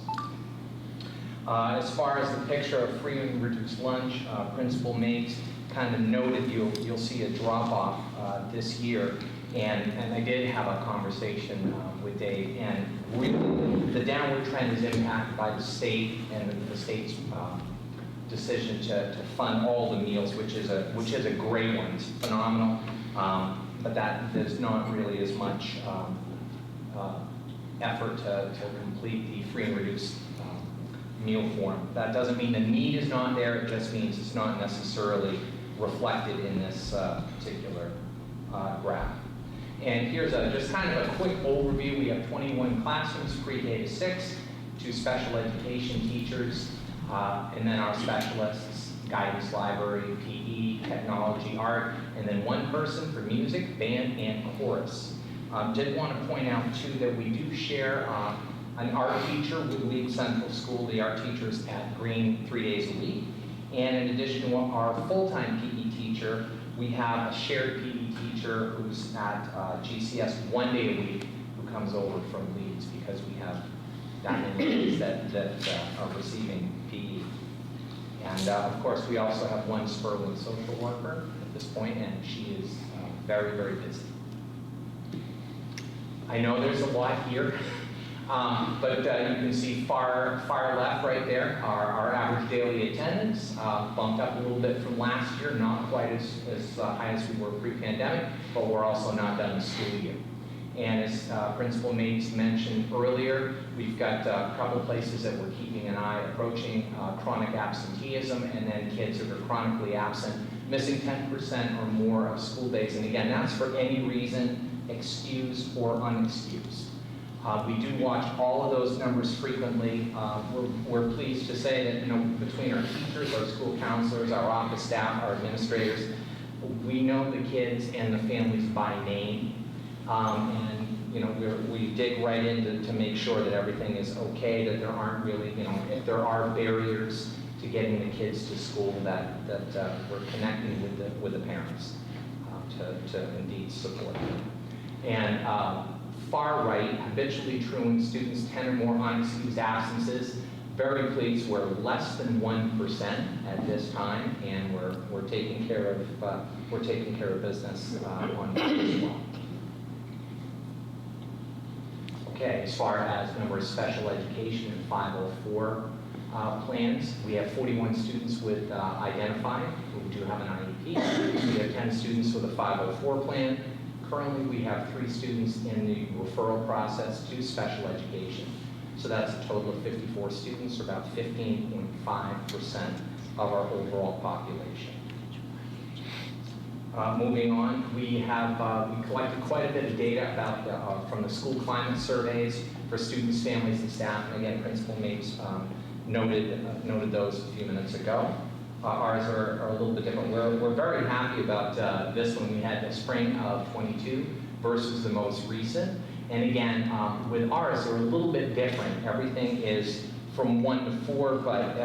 As far as the picture of free and reduced lunch, principal makes kind of noted you'll see a drop off this year. And I did have a conversation with Dave, and really the downward trend is impacted by the state and the state's decision to fund all the meals, which is a great one. It's phenomenal, but that there's not really as much effort to complete the free and reduced meal form. That doesn't mean the need is not there. It just means it's not necessarily reflected in this particular graph. And here's just kind of a quick overview. We have 21 classrooms, pre-K to 6, 2 special education teachers, and then our specialists, guidance library, PE, technology, art, and then 1 person for music, band, and chorus. Did want to point out too that we do share an art teacher with Leeds Central School. The art teacher's at Green 3 days a week. And in addition to our full-time PE teacher, we have a shared PE teacher who's at GCS 1 day a week who comes over from Leeds because we have that many kids that are receiving PE. And of course, we also have 1 Sperling social worker at this point, and she is very, very busy. I know there's a lot here, but you can see far left right there, our average daily attendance bumped up a little bit from last year, not quite as high as we were pre-pandemic, but we're also not done the school year. And as Principal Mates mentioned earlier, we've got a couple places that we're keeping an eye approaching chronic absenteeism, and then kids that are chronically absent, missing 10% or more of school days. And again, that's for any reason, excused or unexcused. We do watch all of those numbers frequently. We're pleased to say that between our teachers, our school counselors, our office staff, our administrators, we know the kids and the families by name. And we dig right in to make sure that everything is okay, that there aren't really, if there are barriers to getting the kids to school, that we're connecting with the parents to indeed support them. And far right, habitually truant students, 10 or more unexcused absences. Very pleased, we're less than 1% at this time, and we're taking care of business on that as well. Okay, as far as number of special education and 504 plans, we have 41 students with identified who do have an IEP. We have 10 students with a 504 plan. Currently, we have 3 students in the referral process to special education. So that's a total of 54 students, or about 15.5% of our overall population. Moving on, we collected quite a bit of data about from the school climate surveys for students, families, and staff. And again, Principal Mates noted those a few minutes ago. Ours are a little bit different. We're very happy about this one. We had the spring of 22 versus the most recent. And again, with ours, they're a little bit different. Everything is from 1 to 4, but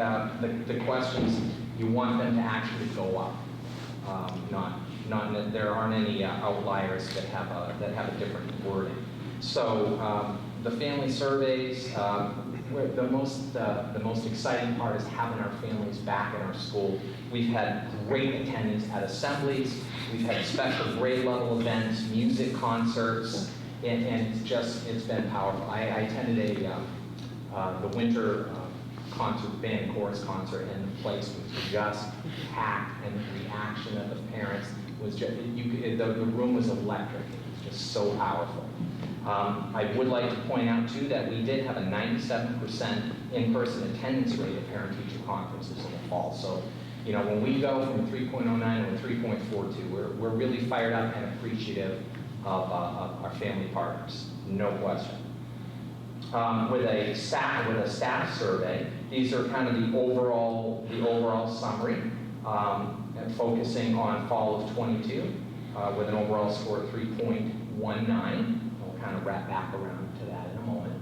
the questions, you want them to actually go up. There aren't any outliers that have a different wording. So the family surveys, the most exciting part is having our families back in our school. We've had great attendance at assemblies. We've had special grade level events, music concerts, and it's been powerful. I attended the winter concert, band and chorus concert, and the place was just packed, and the reaction of the parents was just, the room was electric. It was just so powerful. I would like to point out too that we did have a 97% in-person attendance rate at parent-teacher conferences in the fall. So, when we go from a 3.09 to a 3.42, we're really fired up and appreciative of our family partners, no question. With a staff survey, these are kind of the overall summary, and focusing on fall of 22 with an overall score of 3.19. We'll kind of wrap back around to that in a moment.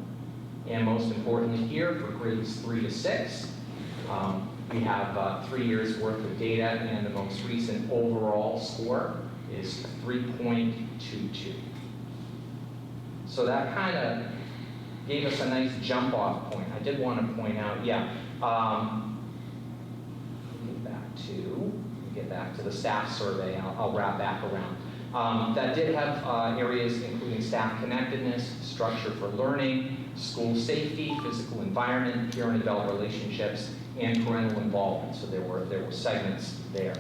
And most importantly here, for grades 3 to 6, we have 3 years worth of data, and the most recent overall score is 3.22. So that kind of gave us a nice jump off point. I did want to point out, get back to the staff survey. I'll wrap back around. That did have areas including staff connectedness, structure for learning, school safety, physical environment, peer and adult relationships, and parental involvement. So there were segments there.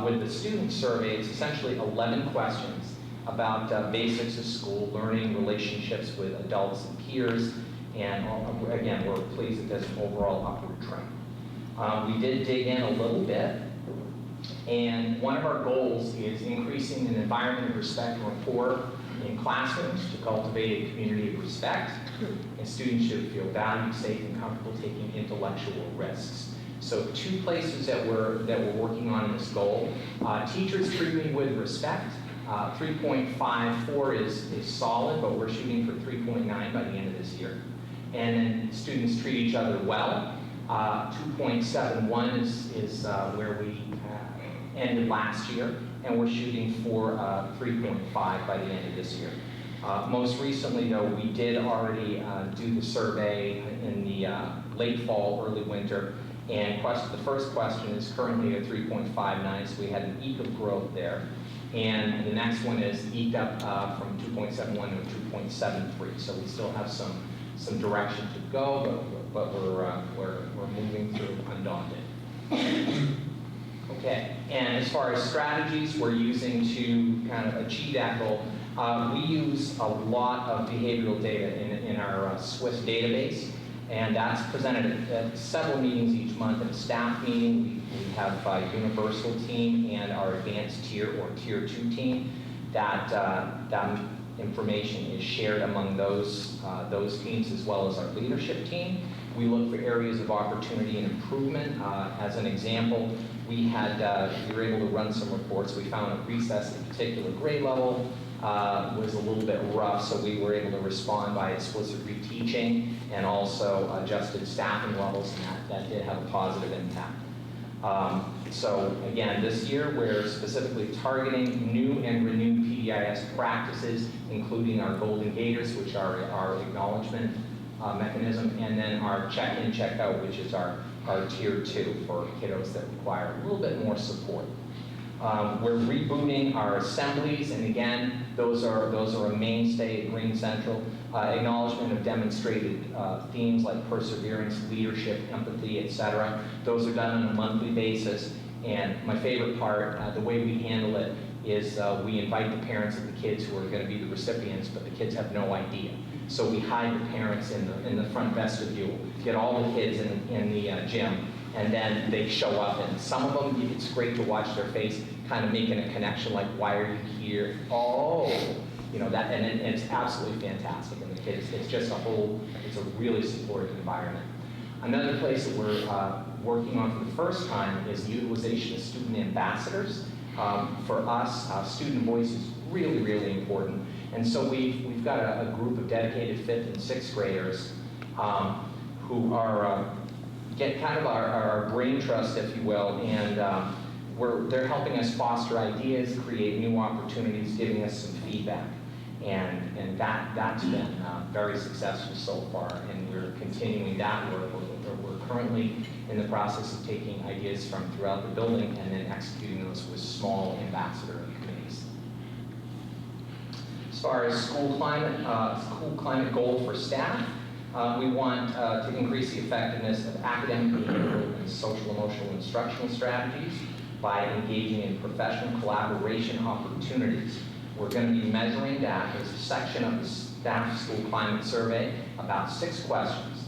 With the student survey, it's essentially 11 questions about basics of school, learning, relationships with adults and peers, and again, we're pleased that there's an overall upward trend. We did dig in a little bit, and one of our goals is increasing an environment of respect and rapport in classrooms to cultivate a community of respect, and students should feel valued, safe, and comfortable taking intellectual risks. So 2 places that we're working on in this goal. Teachers treat me with respect. 3.54 is solid, but we're shooting for 3.9 by the end of this year. And then students treat each other well. 2.71 is where we ended last year, and we're shooting for 3.5 by the end of this year. Most recently, though, we did already do the survey in the late fall, early winter, and the first question is currently at 3.59, so we had an eke of growth there. And the next one is eked up from 2.71 to 2.73, so we still have some direction to go, but we're moving through undaunted. Okay, and as far as strategies we're using to kind of achieve that goal, we use a lot of behavioral data in our Swiss database, and that's presented at several meetings each month. At a staff meeting, we have a universal team and our advanced tier or tier 2 team. That information is shared among those teams as well as our leadership team. We look for areas of opportunity and improvement. As an example, we were able to run some reports. We found that recess at a particular grade level was a little bit rough, so we were able to respond by explicit reteaching and also adjusted staffing levels, and that did have a positive impact. So again, this year we're specifically targeting new and renewed PBIS practices, including our Golden Gators, which are our acknowledgement mechanism, and then our check-in, check-out, which is our tier 2 for kiddos that require a little bit more support. We're rebooting our assemblies, and again, those are a mainstay at Green Central. Acknowledgement of demonstrated themes like perseverance, leadership, empathy, etc. Those are done on a monthly basis, and my favorite part, the way we handle it, is we invite the parents of the kids who are going to be the recipients, but the kids have no idea. So we hide the parents in the front vestibule, get all the kids in the gym, and then they show up, and some of them, it's great to watch their face kind of making a connection, like, why are you here? Oh, you know, that, and it's absolutely fantastic. And the kids, it's a really supportive environment. Another place that we're working on for the first time is utilization of student ambassadors. For us, student voice is really, really important. And so we've got a group of dedicated 5th and 6th graders who are get kind of our brain trust, if you will, and they're helping us foster ideas, create new opportunities, giving us some feedback. And that's been very successful so far, and we're continuing that work. We're currently in the process of taking ideas from throughout the building and then executing those with small ambassador committees. As far as school climate goal for staff, we want to increase the effectiveness of academic, behavioral, and social emotional instructional strategies by engaging in professional collaboration opportunities. We're going to be measuring that. There's a section of the staff school climate survey, about 6 questions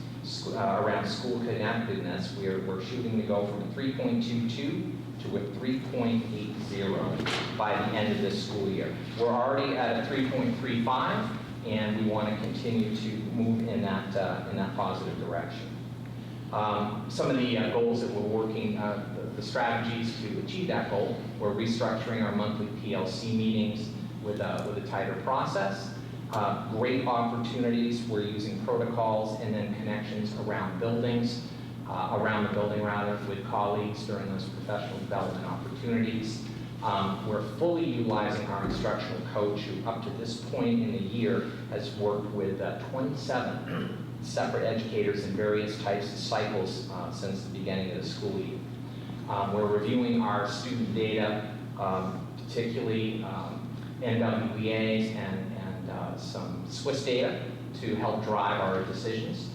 around school connectedness. We're shooting to go from a 3.22 to a 3.80 by the end of this school year. We're already at a 3.35, and we want to continue to move in that positive direction. Some of the goals that we're working, the strategies to achieve that goal, we're restructuring our monthly PLC meetings with a tighter process. Great opportunities, we're using protocols and then connections around buildings, around the building rather, with colleagues during those professional development opportunities. We're fully utilizing our instructional coach, who up to this point in the year has worked with 27 separate educators in various types of cycles since the beginning of the school year. We're reviewing our student data, particularly NWEAs and some Swiss data to help drive our decisions.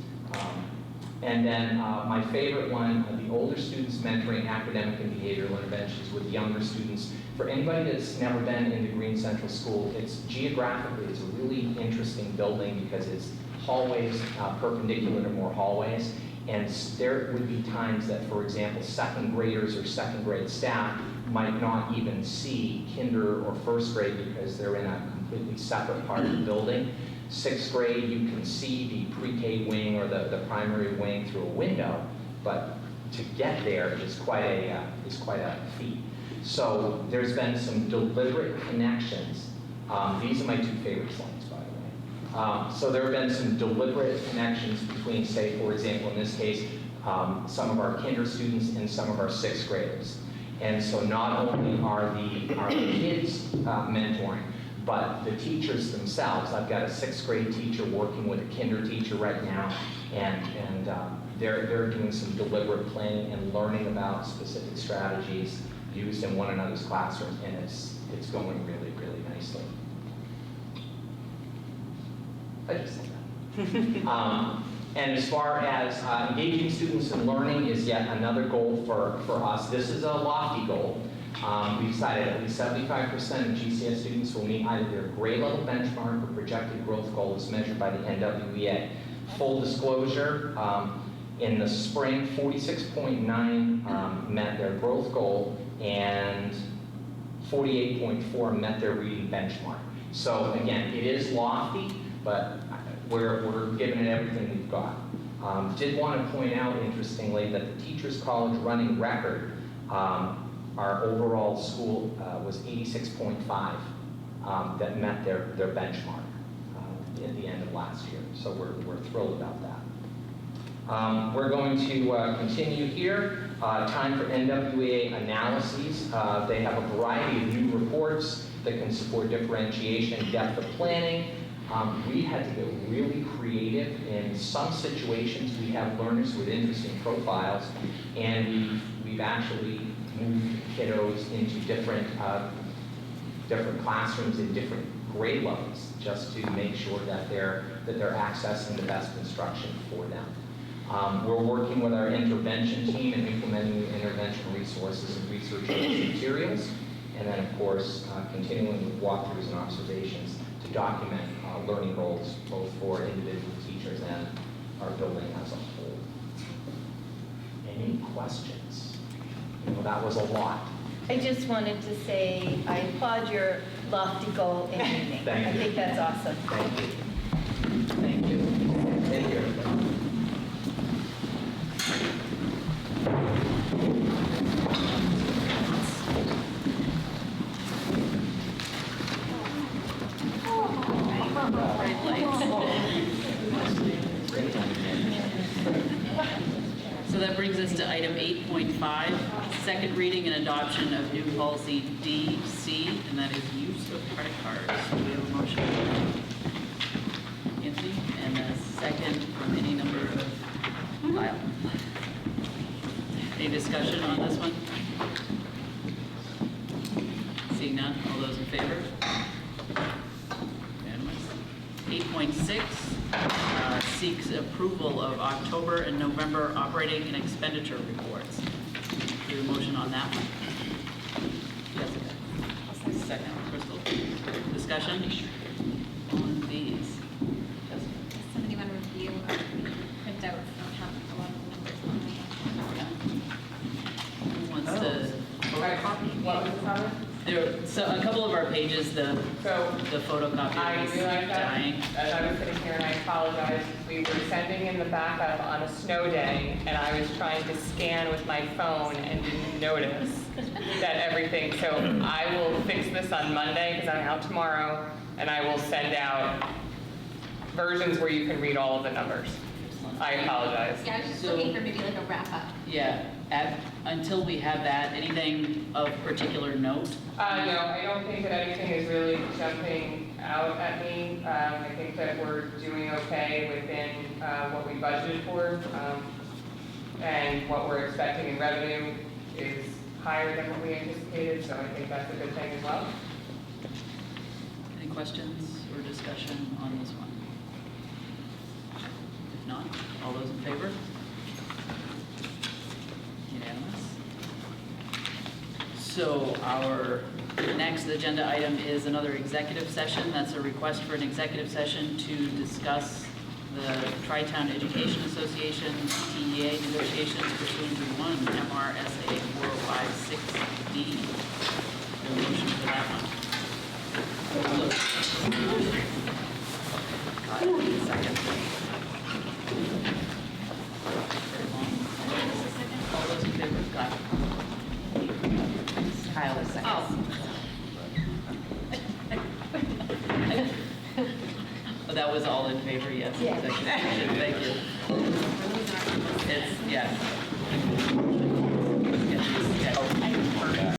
And then my favorite one, the older students mentoring academic and behavioral interventions with younger students. For anybody that's never been into Green Central School, geographically, it's a really interesting building because it's hallways perpendicular to more hallways. And there would be times that, for example, 2nd graders or 2nd grade staff might not even see kinder or 1st grade because they're in a completely separate part of the building. 6th grade, you can see the pre-K wing or the primary wing through a window, but to get there is quite a feat. So there's been some deliberate connections. These are my 2 favorite slides, by the way. So there have been some deliberate connections between, say, for example, in this case, some of our kinder students and some of our 6th graders. And so not only are the kids mentoring, but the teachers themselves. I've got a 6th grade teacher working with a kinder teacher right now, and they're doing some deliberate planning and learning about specific strategies used in one another's classrooms, and it's going really, really nicely. I just said that. And as far as engaging students in learning is yet another goal for us. This is a lofty goal. We decided at least 75% of GCS students will meet either their grade level benchmark or projected growth goal as measured by the NWEA. Full disclosure, in the spring, 46.9 met their growth goal and 48.4 met their reading benchmark. So again, it is lofty, but we're giving it everything we've got. Did want to point out, interestingly, that the Teachers College running record, our overall school was 86.5 that met their benchmark at the end of last year. So we're thrilled about that. We're going to continue here. Time for NWEA analyses. They have a variety of new reports that can support differentiation, depth of planning. We had to get really creative. In some situations, we have learners with interesting profiles, and we've actually moved kiddos into different classrooms in different grade levels, just to make sure that they're accessing the best instruction for them. We're working with our intervention team and implementing new intervention resources and research-based materials, and then of course continuing with walkthroughs and observations to document learning goals both for individual teachers and our building as a whole. Any questions? Well, that was a lot. I just wanted to say I applaud your lofty goal in reading. Thank I you. think that's awesome. Thank you. Thank you. Thank you, everybody. Bright lights. So that brings us to item 8.5, second reading and adoption of new policy DC, and that is use of credit cards. Do we have a motion? Anthony, and a second from any number of Lyle. Any discussion on this one? Seeing none, all those in favor? 8.6 seeks approval of October and November operating and expenditure reports. Do a motion on that one? Jessica. Second, Crystal. Discussion on these. Jessica. Does somebody want to review our printouts? Don't have a lot of numbers on Who wants to photocopy? What was the comment? So a couple of our pages, the photocopy I was realized dying. that as I was sitting here, and I apologize, we were sending in the backup on a snow day, and I was trying to scan with my phone and didn't notice that everything, so I will fix this on Monday, because I'm out tomorrow, and I will send out versions where you can read all of the numbers. I apologize. Yeah, I was just looking for maybe like a wrap up. Yeah, until we have that, anything of particular note? No, I don't think that anything is really jumping out at me. I think that we're doing okay within what we budgeted for, and what we're expecting in revenue is higher than what we anticipated, so I think that's a good thing as well. Any questions or discussion on this one? If not, all those in favor? Unanimous. So our next agenda item is another executive session. That's a request for an executive session to discuss the Tri-Town Education Association TEA negotiations pursuant to 1 MRSA 4056D. A motion for that one. Second. All those in favor, Scott? Kyle is second. Oh, that was all in favor, yes? Yes. Thank you. It's, yes.